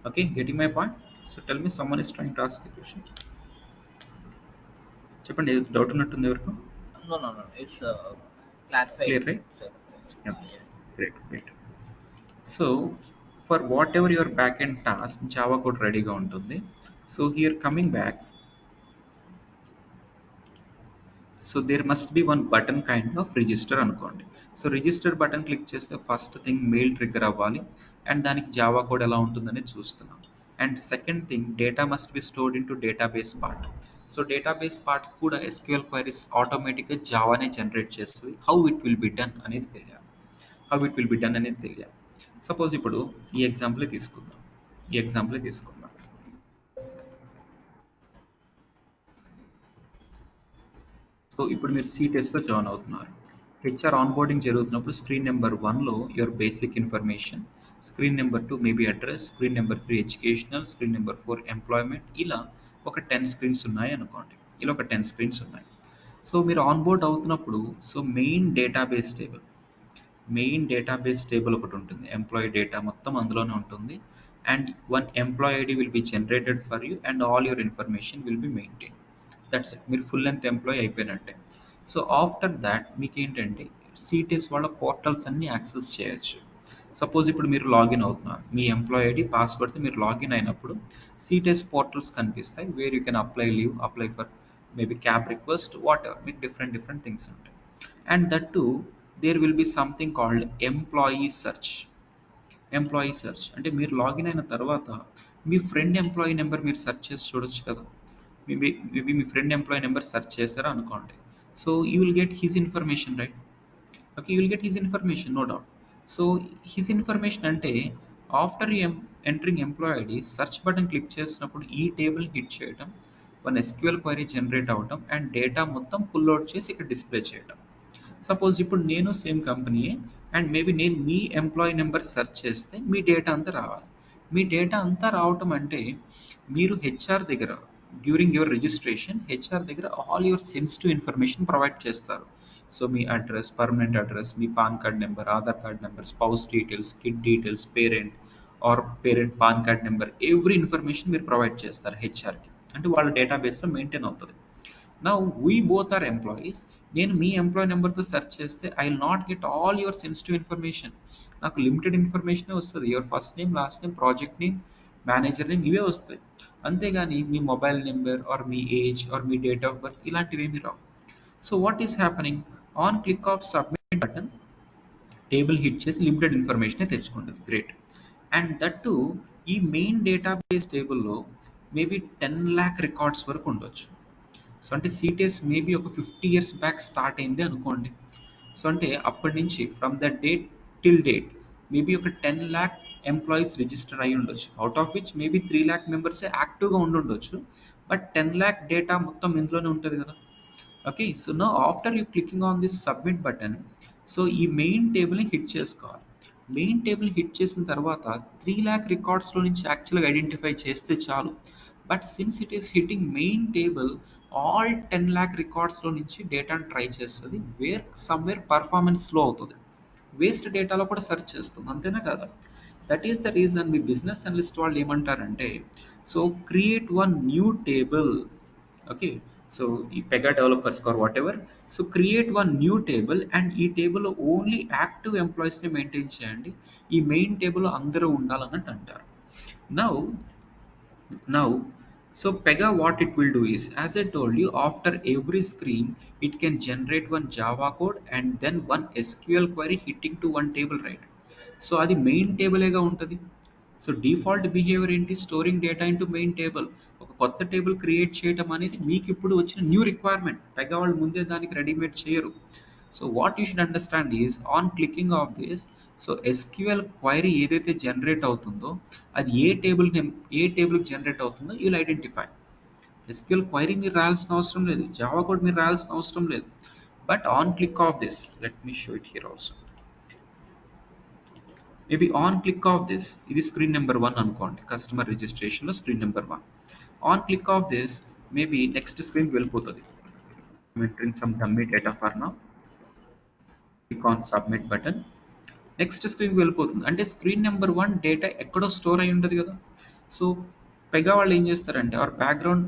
Okay, getting my point? So tell me someone is trying to ask a question. చెప్పండి, ఏదో డౌట్ ఉన్నట్టుంది ఎవరికి? No, no, no. It's clarified. Clear, right? Sir. Yeah. Yeah. Great. So for whatever your back end task Java code రెడీగా ఉంటుంది. So here coming back, so there must be one button kind of register అనుకోండి. So register button click చేస్తే first thing mail trigger అవ్వాలి and దానికి Java code ఎలా ఉంటుందని చూస్తున్నాం. And second thing, data must be stored into database part. So database part కూడా SQL queries ఆటోమేటిక్గా జావానే జనరేట్ చేస్తుంది. How it will be done అనేది తెలియాలి. సపోజ్ ఇప్పుడు ఈ ఎగ్జాంపుల్ తీసుకుందాం. సో ఇప్పుడు మీరు సిటిఎస్లో జాయిన్ అవుతున్నారు. హెచ్ఆర్ ఆన్బోర్డింగ్ జరుగుతున్నప్పుడు స్క్రీన్ నెంబర్ 1లో your basic information, screen number 2 maybe address, screen number 3 educational, screen number 4 employment, ఇలా ఒక 10 స్క్రీన్స్ ఉన్నాయి అనుకోండి. సో మీరు ఆన్బోర్డ్ అవుతున్నప్పుడు సో మెయిన్ డేటాబేస్ టేబుల్ ఒకటి ఉంటుంది. ఎంప్లాయీ డేటా మొత్తం అందులోనే ఉంటుంది. And one employee ID will be generated for you and all your information will be maintain. That's it, మీరు ఫుల్ లెంత్ ఎంప్లాయీ అయిపోయినట్టే. సో ఆఫ్టర్ దాట్ మీకు ఏంటంటే సిటిఎస్ వాళ్ళ పోర్టల్స్ అన్ని యాక్సెస్ చేయొచ్చు. సపోజ్ ఇప్పుడు మీరు లాగిన్ అవుతున్నారు, మీ ఎంప్లాయీ ఐడి పాస్వర్డ్తో మీరు లాగిన్ అయినప్పుడు సిటిఎస్ పోర్టల్స్ కనిపిస్తాయి, where you can apply leave, apply for maybe cab request, whatever, మీకు డిఫరెంట్ థింగ్స్ ఉంటాయి. And that too there will be something called employee search. అంటే మీరు లాగిన్ అయిన తర్వాత మీ ఫ్రెండ్ ఎంప్లాయీ నెంబర్ మీరు సెర్చ్ చేసి చూడొచ్చు కదా. మేబీ మీ ఫ్రెండ్ ఎంప్లాయీ నెంబర్ సెర్చ్ చేశారా అనుకోండి. So you will get his information, right? Okay, you will get his information, no doubt. So his information అంటే after entering employee ID search button click చేసినప్పుడు ఈ table hit చేయడం, one SQL query generate అవ్వడం and data మొత్తం pull out చేసి ఇక్కడ display చేయడం. Suppose ఇప్పుడు నేను సేమ్ కంపెనీయే అండ్ మేబీ నేను మీ ఎంప్లాయీ నెంబర్ సెర్చ్ చేస్తే మీ డేటా అంతా రావాలి. మీ డేటా అంతా రావటం అంటే మీరు హెచ్ఆర్ దగ్గర డ్యూరింగ్ యువర్ రిజిస్ట్రేషన్ హెచ్ఆర్ దగ్గర all your sensitive information provide చేస్తారు. సో మీ అడ్రస్, పర్మనెంట్ అడ్రస్, మీ PAN card number, Aadhaar card number, spouse details, kid details, parent PAN card number, every information మీరు ప్రొవైడ్ చేస్తారు హెచ్ఆర్కి. అంటే వాళ్ళ డేటాబేస్లో మెయింటైన్ అవుతుంది. Now we both are employees. నేను మీ ఎంప్లాయీ నెంబర్తో సెర్చ్ చేస్తే I will not get all your sensitive information. నాకు లిమిటెడ్ ఇన్ఫర్మేషనే వస్తుంది. Your first name, last name, project name, manager name, ఇవే వస్తాయి. అంతేగాని మీ మొబైల్ నెంబర్ ఆర్ మీ ఏజ్ ఆర్ మీ డేట్ ఆఫ్ బర్త్ ఇలాంటివి ఏమి రావు. So what is happening? On click of submit button table hit చేసి లిమిటెడ్ ఇన్ఫర్మేషన్ తెచ్చుకుంటుంది. గ్రేట్. అండ్ దట్ టు ఈ మెయిన్ డేటాబేస్ టేబుల్లో మేబీ 10 lakh రికార్డ్స్ వరకు ఉండొచ్చు. సో అంటే సిటిఎస్ మేబీ ఒక 50 years బ్యాక్ స్టార్ట్ అయింది అనుకోండి. సో అంటే అప్పటి నుంచి from the date till date maybe ఒక 10 lakh ఎంప్లాయీస్ రిజిస్టర్ అయి ఉండొచ్చు. Out of which maybe 3 lakh మెంబర్సే యాక్టివ్గా ఉండుండొచ్చు. బట్ 10 lakh డేటా మొత్తం ఇందులోనే ఉంటుంది కదా. Okay, so no after you clicking on this submit button, so ఈ మెయిన్ టేబుల్ని హిట్ చేసుకోవాలి. మెయిన్ టేబుల్ హిట్ చేసిన తర్వాత 3 lakh రికార్డ్స్లో నుంచి యాక్చువల్గా ఐడెంటిఫై చేస్తే చాలు. But since it is hitting main table, all 10 lakh రికార్డ్స్లో నుంచి డేటాను ట్రై చేస్తుంది. సమ్వేర్ పర్ఫార్మెన్స్ స్లో అవుతుంది, వేస్ట్ డేటాలో కూడా సెర్చ్ చేస్తుంది. అంతేనా కదా? దట్ ఈస్ ద రీజన్ మీ బిజినెస్ అనలిస్ట్ వాళ్ళు ఏమంటారంటే, so create one new table. Okay, so ఈ Pega developers or whatever, so create one new table and ఈ టేబుల్లో ఓన్లీ యాక్టివ్ ఎంప్లాయీస్ని మెయింటైన్ చేయండి. ఈ మెయిన్ టేబుల్లో అందరూ ఉండాలన్నట్టు అంటారు. Now so Pega, what it will do is, as I told you, after every screen it can generate one Java code and then one SQL query hitting to one table, right? So అది main టేబులేగా ఉంటుంది. So default behaviour ఏంటి? Storing data into main table. ఒక కొత్త table create చేయడం అనేది మీకు ఇప్పుడు వచ్చిన న్యూ రిక్వైర్మెంట్. పెగా వాళ్ళు ముందే దానికి రెడీమేడ్ చేయరు. So what you should understand is, on clicking of this, so SQL query ఏదైతే జనరేట్ అవుతుందో అది ఏ టేబుల్కి జనరేట్ అవుతుందో you will identify. SQL query మీరు రాయాల్సిన అవసరం లేదు, జావా కోడ్ మీరు రాయాల్సిన అవసరం లేదు. But on click of this, let me show it here also. Maybe on click of this, ఇది స్క్రీన్ నెంబర్ 1 అనుకోండి, కస్టమర్ రిజిస్ట్రేషన్లో screen number 1. On click of this maybe next స్క్రీన్కి వెళ్ళిపోతుంది. Entering some dummy data for now. Click on submit button. Next స్క్రీన్కి వెళ్ళిపోతుంది. అంటే screen number 1 data ఎక్కడో store అయి ఉంటుంది కదా. సో పెగా వాళ్ళు ఏం చేస్తారంటే, ఆర్ బ్యాక్గ్రౌండ్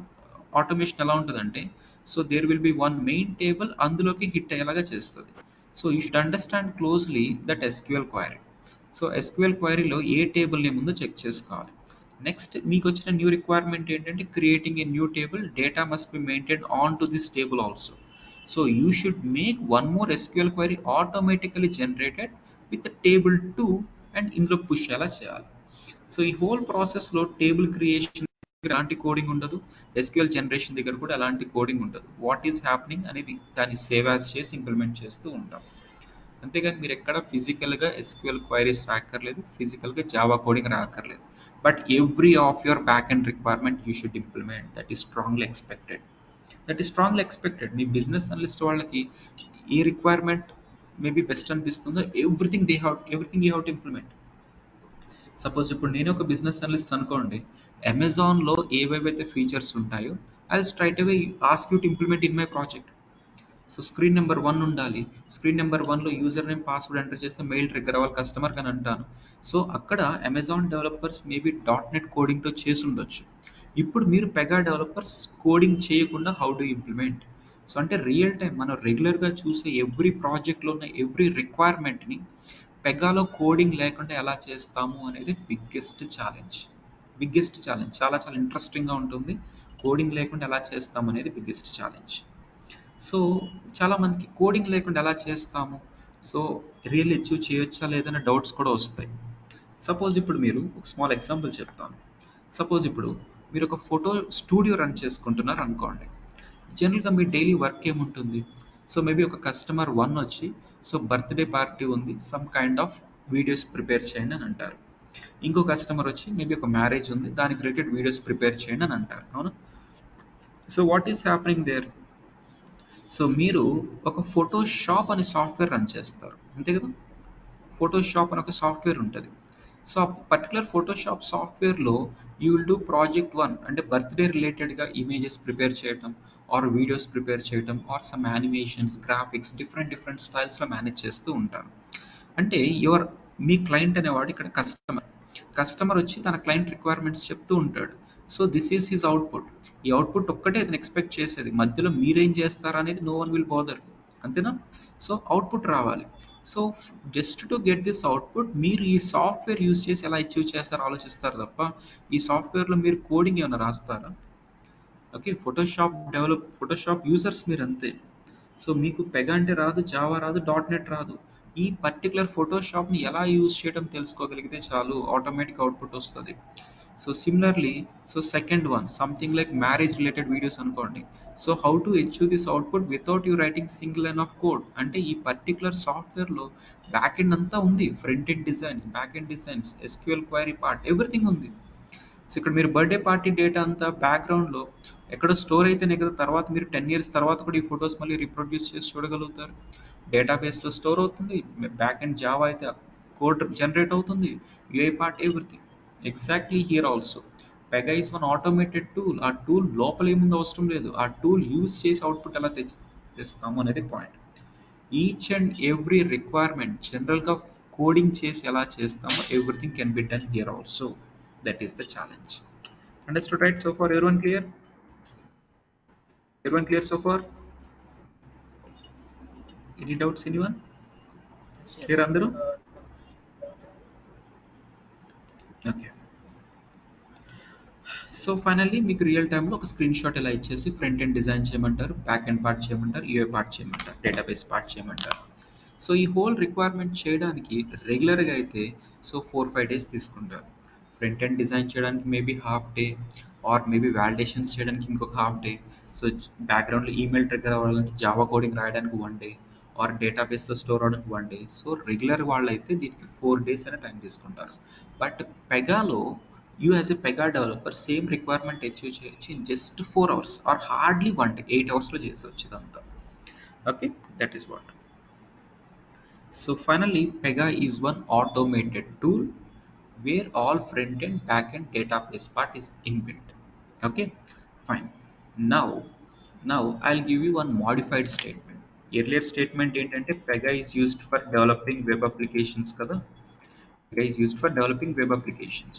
ఆటోమేషన్ ఎలా ఉంటుందంటే, so there will be one main table, అందులోకి హిట్ అయ్యేలాగా చేస్తుంది. So you should understand closely that SQL query. So SQL క్వైరీలో ఏ టేబుల్ నేమ్ ఉందో చెక్ చేసుకోవాలి. నెక్స్ట్ మీకు వచ్చిన న్యూ రిక్వైర్మెంట్ ఏంటంటే, creating a new table, data must be maintain on to this table also. So you should make one more SQL query automatically generated with table 2 and ఇందులో push ఎలా చేయాలి. So ఈ whole ప్రాసెస్లో table creation ఎలాంటి coding ఉండదు, SQL generation దగ్గర కూడా ఎలాంటి కోడింగ్ ఉండదు. వాట్ ఈస్ హ్యాపెనింగ్ అనేది దాన్ని సేవ్ యాజ్ చేసి ఇంప్లిమెంట్ చేస్తూ ఉంటాం. అంతేగాని మీరు ఎక్కడ ఫిజికల్గా ఎస్క్యూఎల్ క్వైరీస్ రాక్కర్లేదు, ఫిజికల్గా జావా కోడింగ్ రాక్కర్లేదు. But every of your back and requirement you should implement. That is strongly expected. మీ బిజినెస్ అనలిస్ట్ వాళ్ళకి ఏ రిక్వైర్మెంట్ మేబీ బెస్ట్ అనిపిస్తుందో everything you have to implement. Suppose ఇప్పుడు నేను ఒక బిజినెస్ అనలిస్ట్ అనుకోండి, అమెజాన్లో ఏవేవైతే ఫీచర్స్ ఉంటాయో ఐ స్ట్రైట్ అవే ask you to implement in my project. So screen number 1 ఉండాలి. స్క్రీన్ నెంబర్ 1లో యూజర్ నేమ్, పాస్వర్డ్ ఎంటర్ చేస్తే మెయిల్ ట్రిగ్గర్ అవ్వాలి కస్టమర్కి అని అంటాను. సో అక్కడ అమెజాన్ డెవలపర్స్ మేబీ .NET కోడింగ్తో చేసి ఉండొచ్చు. ఇప్పుడు మీరు పెగా డెవలపర్స్ కోడింగ్ చేయకుండా హౌ డు ఇంప్లిమెంట్? సో అంటే రియల్ టైం మనం రెగ్యులర్గా చూసే ఎవ్రీ ప్రాజెక్ట్లో ఉన్న ఎవ్రీ రిక్వైర్మెంట్ని పెగాలో కోడింగ్ లేకుండా ఎలా చేస్తాము అనేది బిగ్గెస్ట్ ఛాలెంజ్. చాలా చాలా ఇంట్రెస్టింగ్గా ఉంటుంది. కోడింగ్ లేకుండా ఎలా చేస్తాము అనేది బిగ్గెస్ట్ ఛాలెంజ్. సో చాలామందికి కోడింగ్ లేకుండా ఎలా చేస్తాము, సో రియల్ అచీవ్ చేయొచ్చా లేదనే డౌట్స్ కూడా వస్తాయి. సపోజ్ ఇప్పుడు మీరు ఒక స్మాల్ ఎగ్జాంపుల్ చెప్తాను. సపోజ్ ఇప్పుడు మీరు ఒక ఫోటో స్టూడియో రన్ చేసుకుంటున్నారు అనుకోండి. జనరల్గా మీ డైలీ వర్క్ ఏముంటుంది? సో మేబీ ఒక కస్టమర్ 1 వచ్చి, సో బర్త్డే పార్టీ ఉంది, some kind of videos prepare చేయండి అని అంటారు. ఇంకో కస్టమర్ వచ్చి మేబీ ఒక మ్యారేజ్ ఉంది, దానికి రిలేటెడ్ వీడియోస్ ప్రిపేర్ చేయండి అని అంటారు. అవునా? So what is happening there? So మీరు ఒక ఫోటోషాప్ అనే సాఫ్ట్వేర్ రన్ చేస్తారు, అంతే కదా? ఫోటోషాప్ అని ఒక సాఫ్ట్వేర్ ఉంటుంది. సో ఆ పర్టికులర్ ఫోటోషాప్ సాఫ్ట్వేర్లో యూ విల్ డూ ప్రాజెక్ట్ 1, అంటే బర్త్డే రిలేటెడ్గా ఇమేజెస్ ప్రిపేర్ చేయటం ఆర్ వీడియోస్ ప్రిపేర్ చేయటం or some animations, graphics, different స్టైల్స్లో మేనేజ్ చేస్తూ ఉంటారు. అంటే మీ క్లయింట్ అనేవాడు ఇక్కడ కస్టమర్ వచ్చి తన క్లయింట్ రిక్వైర్మెంట్స్ చెప్తూ ఉంటాడు. So this is his output. ఈ అవుట్పుట్ ఒక్కటే అతను ఎక్స్పెక్ట్ చేసేది, మధ్యలో మీరేం చేస్తారా అనేది నో వన్ విల్ బోదర్. అంతేనా? సో అవుట్పుట్ రావాలి. So just to get this output మీరు ఈ సాఫ్ట్వేర్ యూస్ చేసి ఎలా అచీవ్ చేస్తారో ఆలోచిస్తారు తప్ప ఈ సాఫ్ట్వేర్లో మీరు కోడింగ్ ఏమైనా రాస్తారా? ఓకే, ఫోటోషాప్ యూజర్స్ మీరు అంతే. సో మీకు పెగ అంటే రాదు, జావా రాదు, డాట్ నెట్ రాదు. ఈ పర్టికులర్ ఫోటోషాప్ని ఎలా యూజ్ చేయడం తెలుసుకోగలిగితే చాలు, ఆటోమేటిక్ అవుట్పుట్ వస్తుంది. So similarly, so second one something like marriage related videos అనుకోండి. So how to achieve this output without you writing single line of code అంటే ఈ పర్టికులర్ సాఫ్ట్వేర్లో బ్యాక్ ఎండ్ అంతా ఉంది, front end designs, back end designs, SQL query part, everything ఉంది. So ఇక్కడ మీరు birthday party data అంతా బ్యాక్గ్రౌండ్లో ఎక్కడ స్టోర్ అయితేనే కదా తర్వాత మీరు 10 years తర్వాత కూడా ఈ ఫొటోస్ మళ్ళీ రిప్రొడ్యూస్ చేసి చూడగలుగుతారు. డేటాబేస్లో స్టోర్ అవుతుంది, బ్యాక్ అండ్ జావా అయితే కోడ్ జనరేట్ అవుతుంది, UI part, everything. Exactly here also Pega is one automated tool. ఆ టూల్ లోపల ఏముందో అవసరం లేదు, ఆ టూల్ యూజ్ చేసి అవుట్పుట్ ఎలా తెస్తాము అనేది point. Each and every requirement జనరల్గా కోడింగ్ చేసి ఎలా చేస్తామో everything can be done here also. That is the challenge. Understood, right? So far, everyone clear? Everyone clear so far? Any doubts, anyone? Yes, Clear, yes. Andaru? Okay. So finally మీకు real టైంలో ఒక screen shot ఇలా ఇచ్చేసి front end design చేయమంటారు, back end part చేయమంటారు, UI part చేయమంటారు, database part చేయమంటారు. So ఈ హోల్ రిక్వైర్మెంట్ చేయడానికి రెగ్యులర్గా అయితే సో 4-5 days తీసుకుంటారు. ఫ్రంట్ ఎండ్ డిజైన్ చేయడానికి maybe half day, or maybe validations చేయడానికి ఇంకొక హాఫ్ డే, సో బ్యాక్గ్రౌండ్లో ఈమెయిల్ ట్రిగ్గర్ అవ్వడానికి జావా కోడింగ్ రాయడానికి 1 day, ఆర్ డేటాబేస్లో స్టోర్ అవడానికి 1 day. సో రెగ్యులర్ వాళ్ళు అయితే దీనికి 4 days అనే టైం తీసుకుంటారు. బట్ పెగాలో you as a Pega developer same requirement achieve చేయొచ్చు in just 4 hours or hardly 1 day, 8 hours చేసవచ్చు ఇదంతా. Okay, that is what. So finally Pega is one automated tool where all front and back and database part is inbuilt. Okay, fine. Now I'll give you one modified statement. Earlier statement ఏంటంటే Pega is used for developing web applications కదా, Pega is used for developing web applications.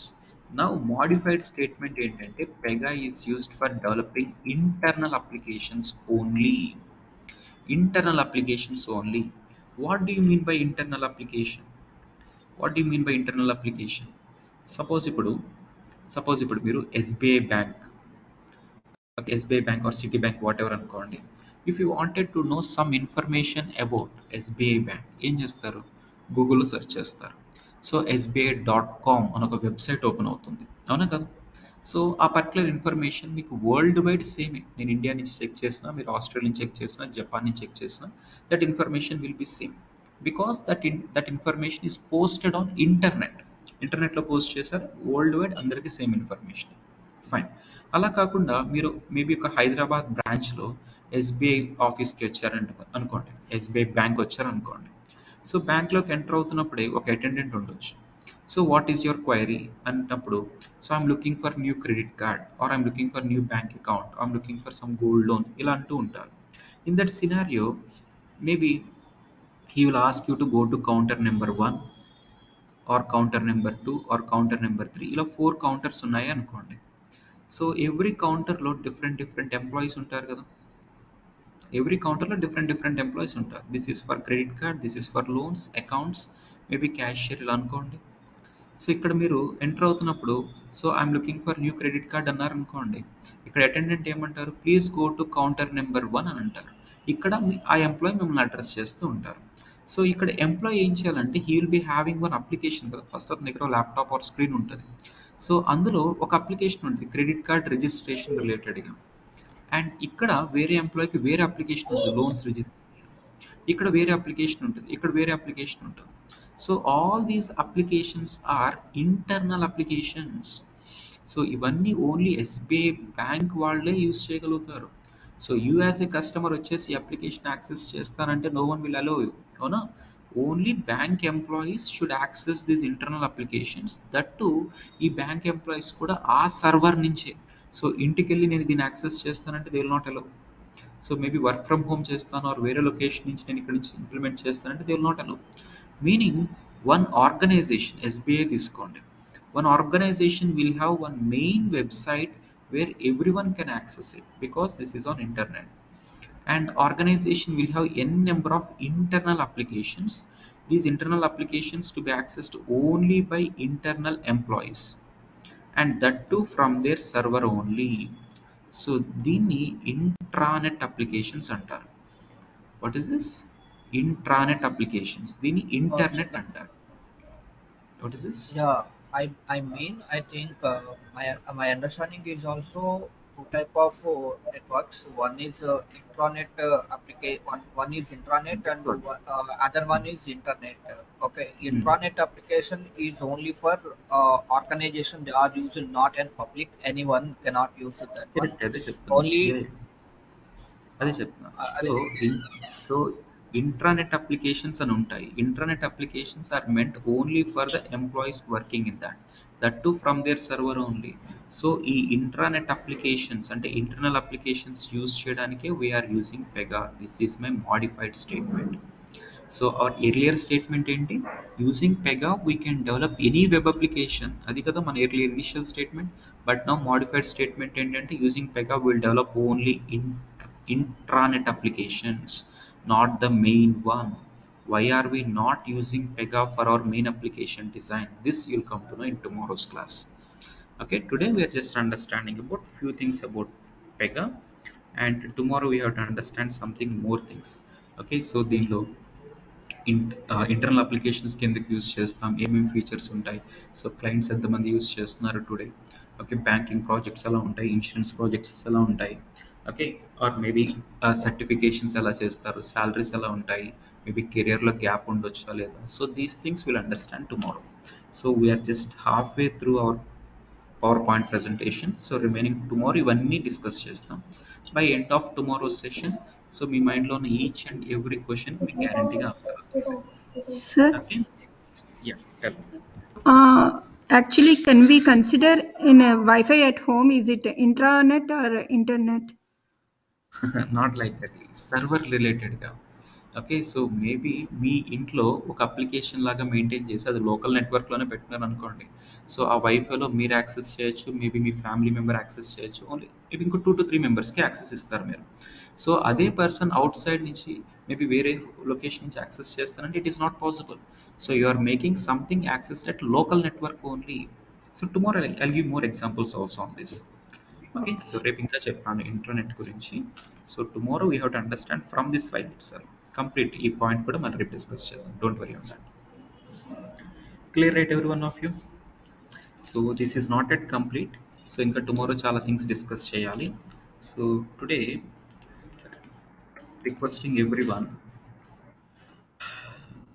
Now modified statement ఏంటంటే Pega is used for developing internal applications only. Internal applications only. What do you mean by internal application? What do you mean by internal application? Suppose ఇప్పుడు మీరు SBI bank, okay, SBI bank or Citibank whatever అనుకోండి. If you wanted to know some information about SBI bank ఏం చేస్తారు? గూగుల్లో search చేస్తారు. So SBI.com అని ఒక website open అవుతుంది, అవునా కదా? సో ఆ పర్టికులర్ ఇన్ఫర్మేషన్ మీకు వరల్డ్ వైడ్ సేమే. నేను ఇండియా నుంచి చెక్ చేసినా, మీరు ఆస్ట్రేలియా నుంచి చెక్ చేసినా, జపాన్ నుంచి చెక్ చేసినా, that information will be same because that information is posted on ఇంటర్నెట్లో పోస్ట్ చేశారు, వరల్డ్ వైడ్ అందరికీ సేమ్ ఇన్ఫర్మేషన్. ఫైన్. అలా కాకుండా మీరు మేబీ ఒక హైదరాబాద్ బ్రాంచ్లో ఎస్బీఐ ఆఫీస్కి వచ్చారంట అనుకోండి, ఎస్బీఐ బ్యాంక్ వచ్చారనుకోండి. సో బ్యాంక్లోకి ఎంటర్ అవుతున్నప్పుడే ఒక అటెండెంట్ ఉండొచ్చు. So what is your query అన్నప్పుడు, so I'm looking for new credit card, or I'm looking for new bank account, I'm looking for some gold loan, ఇలా అంటూ ఉంటారు. In that scenario maybe he will ask you to go to counter number 1 or counter number 2 or counter number 3, ఇలా 4 counters ఉన్నాయి అనుకోండి. So every కౌంటర్లో different employees ఉంటారు కదా, every కౌంటర్లో డిఫరెంట్ ఎంప్లాయీస్ ఉంటారు. This is for credit card, this is for loans, accounts, maybe cashier, ఇలా అనుకోండి. సో ఇక్కడ మీరు ఎంటర్ అవుతున్నప్పుడు, so I'm looking for new credit card అన్నారు అనుకోండి, ఇక్కడ అటెండెంట్ ఏమంటారు, please go to counter number 1 అని అంటారు. ఇక్కడ ఆ ఎంప్లాయీ మిమ్మల్ని అడ్రస్ చేస్తూ ఉంటారు. సో ఇక్కడ ఎంప్లాయీ ఏం చేయాలంటే he will be having one application కదా, ఫస్ట్ అతని దగ్గర ల్యాప్టాప్ ఆర్ స్క్రీన్ ఉంటుంది. సో అందులో ఒక అప్లికేషన్ ఉంటుంది క్రెడిట్ కార్డ్ రిజిస్ట్రేషన్ రిలేటెడ్గా, అండ్ ఇక్కడ వేరే ఎంప్లాయీకి వేరే అప్లికేషన్ ఉంటుంది లోన్స్ రిజిస్ట్రేషన్, ఇక్కడ వేరే అప్లికేషన్ ఉంటుంది, ఇక్కడ వేరే అప్లికేషన్ ఉంటుంది. So all these applications are internal applications. So ఇవన్నీ ఓన్లీ ఎస్బీఐ బ్యాంక్ వాళ్ళే యూజ్ చేయగలుగుతారు. So you as a customer వచ్చేసి అప్లికేషన్ యాక్సెస్ చేస్తానంటే no one will allow you, అవునా? Only bank employees should access these internal applications. That too ఈ bank employees కూడా ఆ server నుంచే, సో ఇంటికి వెళ్ళి నేను దీన్ని యాక్సెస్ చేస్తానంటే they will not allow. So maybe work from home చేస్తాను ఆర్ వేరే లొకేషన్ నుంచి నేను ఇక్కడ నుంచి ఇంప్లిమెంట్ చేస్తానంటే they will not allow. Meaning one organization, SBI తీసుకోండి, One organization will have one main website where everyone can access it because this is on internet. And organization will have n number of internal applications. These internal applications to be accessed only by internal employees, and that too from their server only. So దీన్ని intranet applications అంటారు. What is this? Intranet applications, దీన్ని internet So అంటారు. What is this? yeah, I mean I think my understanding is also two type of networks. One is intranet one is intranet and other one is internet. Okay, intranet application is only for organization they are using, not in public. Anyone cannot use it, that one. Correct, అదే చెప్తున్నా. Only అదే చెప్తున్నా. అదే. So intranet applications అని ఉంటాయి. Intranet applications are meant only for the employees working in that too from their server only. So ఈ intranet applications అంటే internal applications use చేయడానికే we're using Pega. This is my modified statement. So our earlier statement ఏంటి? Using Pega we can develop any web application. అది కదా మన earlier initial statement. But now modified statement ఏంటంటే using Pega will develop only intranet applications, not the main one. Why are we not using Pega for our main application design? This you'll come to know in tomorrow's class. Okay, today we are just understanding about few things about Pega, and tomorrow we have to understand something more things. Okay, so దీనిలో internal applications కిందకి use చేస్తాం, ఏమేమి features ఉంటాయి, so clients ఎంతమంది use చేస్తున్నారు today, okay, banking projects ఎలా ఉంటాయి, insurance projects ఎలా ఉంటాయి, ఓకే, ఆర్ మేబీ సర్టిఫికేషన్స్ ఎలా చేస్తారు, సాలరీస్ ఎలా ఉంటాయి, మేబీ కెరియర్లో గ్యాప్ ఉండొచ్చా లేదా. So these things will understand tomorrow. So we're just half way through our power point presentation. So remaining tomorrow ఇవన్నీ డిస్కస్ చేస్తాం. By end of tomorrow session so మీ మైండ్లో ఉన్న ఈచ్ అండ్ ఎవ్రీ క్వశ్చన్ మీకు గ్యారంటీగా answer వస్తుంది. Sir, okay, yeah, actually, can we consider in a Wi-Fi at home, is it intranet or internet? Not like that, server రిలేటెడ్గా. Okay, so maybe మీ ఇంట్లో ఒక application లాగా మెయింటైన్ చేసి అది local నెట్వర్క్లోనే పెట్టినారు అనుకోండి. సో ఆ వైఫైలో మీరు యాక్సెస్ చేయొచ్చు, మేబీ మీ ఫ్యామిలీ మెంబర్ యాక్సెస్ చేయొచ్చు, ఓన్లీ మేబీ ఇంకో 2 to 3 మెంబర్స్కి యాక్సెస్ ఇస్తారు మీరు. సో అదే పర్సన్ అవుట్ సైడ్ నుంచి మేబీ వేరే లొకేషన్ నుంచి యాక్సెస్ చేస్తారంటే it is not possible. So you are making something access at local network only. So tomorrow I'll give more examples also on this. Okay, so రేపు ఇంకా చెప్తాను internet గురించి. So tomorrow we have to understand from this slide itself. Complete ఈ point కూడా మనం రేపు discuss చేద్దాం. Don't worry on that. Clear right every one of you? So this is not at complete. So ఇంకా tomorrow చాలా things discuss చేయాలి. So today requesting every one,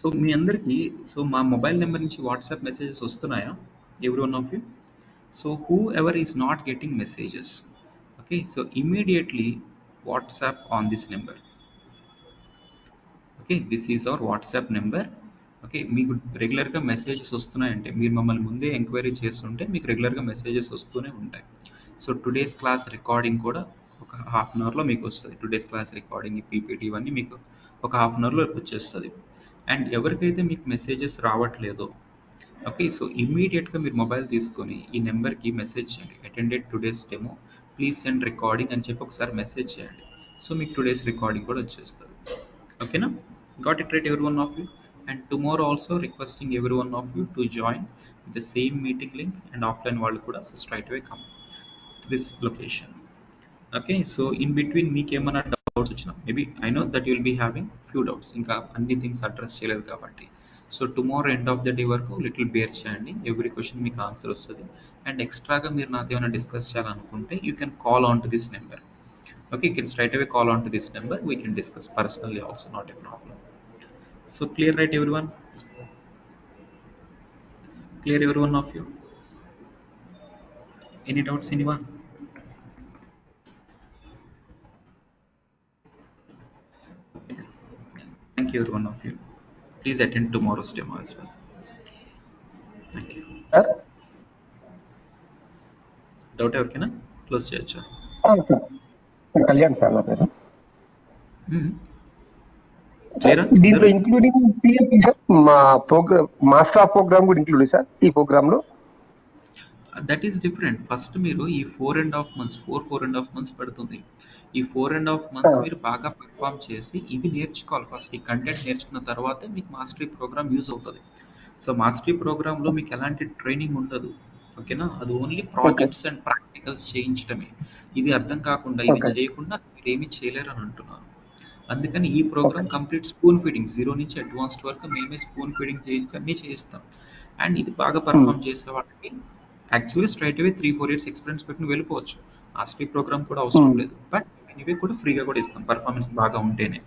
so మీ అందరికీ సో మా మొబైల్ నెంబర్ నుంచి వాట్సాప్ మెసేజెస్ వస్తున్నాయా every one of you? So whoever is not getting messages, okay, so immediately WhatsApp on this number. Okay, this is our WhatsApp number. Okay, మీకు రెగ్యులర్గా messages వస్తున్నాయంటే మీరు మమ్మల్ని ముందే ఎంక్వైరీ చేస్తుంటే మీకు రెగ్యులర్గా మెసేజెస్ వస్తూనే ఉంటాయి. సో టుడేస్ క్లాస్ రికార్డింగ్ కూడా ఒక హాఫ్ అన్ అవర్లో మీకు వస్తుంది. టుడేస్ క్లాస్ రికార్డింగ్, పీపీటీ ఇవన్నీ మీకు ఒక హాఫ్ అన్ అవర్లో వచ్చేస్తుంది. అండ్ ఎవరికైతే మీకు మెసేజెస్ రావట్లేదో, ఓకే, సో ఇమ్మీడియట్గా మీరు మొబైల్ తీసుకొని ఈ నెంబర్కి మెసేజ్ చేయండి, attended today's demo please send recording అని చెప్పి ఒకసారి మెసేజ్ చేయండి. సో మీకు టుడేస్ రికార్డింగ్ కూడా వచ్చేస్తుంది. ఓకేనా? Got it right every one of you? And tomorrow also requesting every one of you to join the same meeting link and offline వాళ్ళు కూడా so straight away come to this location. Okay, so in between మీకు ఏమైనా doubts వచ్చినా, maybe I know that you'll be having few doubts, ఇంకా అన్ని things address చేయలేదు కాబట్టి. So tomorrow end of the day వరకు లిటిల్ బేర్ చేయండి, every question మీకు ఆన్సర్ వస్తుంది. అండ్ ఎక్స్ట్రాగా మీరు నాతో ఏమైనా డిస్కస్ చేయాలనుకుంటే you can call on to this number. Okay, you can straight away call on to this number, we can discuss personally also, not a problem. So clear right every one? Clear every one of you? Any doubts anyone? Thank you every one of you. Please attend tomorrow's demo as well. Thank you. Sir? Doubt ఎవరికైనా close చేయొచ్చా? Kalyan sir నా పేరు. దీంట్లో including పిఎపి sir, మా programme master of programme కూడా include sir ఈ programme లో. That is different. First మీరు ఈ 4.5 మంత్స్, 4.5 మంత్స్ పడుతుంది. ఈ 4.5 మంత్స్ మీరు బాగా పెర్ఫామ్ చేసి ఇది నేర్చుకోవాలి. ఫస్ట్ ఈ కంటెంట్ నేర్చుకున్న తర్వాతే మీకు మాస్టరీ ప్రోగ్రామ్ యూజ్ అవుతుంది. సో మాస్టరీ ప్రోగ్రాంలో మీకు ఎలాంటి ట్రైనింగ్ ఉండదు. ఓకేనా? అది only okay projects and practicals చేయించడమే. ఇది అర్థం కాకుండా, ఇది ఓకే చేయకుండా మీరు ఏమీ చేయలేరు అని అంటున్నాను. అందుకని ఈ program complete spoon feeding, zero నుంచి అడ్వాన్స్డ్ వరకు మేమే స్పూన్ ఫీడింగ్ అన్నీ చేయిస్తాం. అండ్ ఇది బాగా పర్ఫామ్ చేసే వాళ్ళకి యాక్చువల్లీ స్ట్రైట్ అవే 3-4 ఇయర్స్ ఎక్స్పీరియన్స్ పెట్టుకుని వెళ్ళిపోవచ్చు. మాస్టరీ ప్రోగ్రామ్ కూడా అవసరం లేదు. బట్ ఇవి కూడా ఫ్రీగా కూడా ఇస్తాం పర్ఫార్మెన్స్ బాగా ఉంటేనే.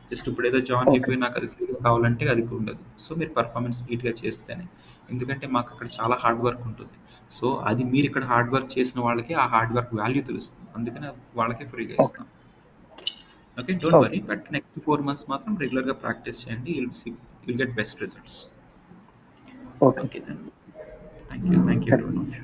జస్ట్ ఇప్పుడు ఏదో జాయిన్ ఓకే అయిపోయి నాకు అది ఫ్రీగా కావాలంటే అది ఉండదు. సో మీరు పర్ఫార్మెన్స్ నీట్గా చేస్తేనే. ఎందుకంటే మాకు అక్కడ చాలా హార్డ్ వర్క్ ఉంటుంది. సో అది మీరు ఇక్కడ హార్డ్ వర్క్ చేసిన వాళ్ళకి ఆ హార్డ్ వర్క్ వాల్యూ తెలుస్తుంది. అందుకని వాళ్ళకే ఫ్రీగా ఓకే ఇస్తాం. Okay, don't okay worry. But next 4 months మాత్రం రెగ్యులర్గా ప్రాక్టీస్ చేయండి. Will get best results. Okay okay then. Thank you every one of you.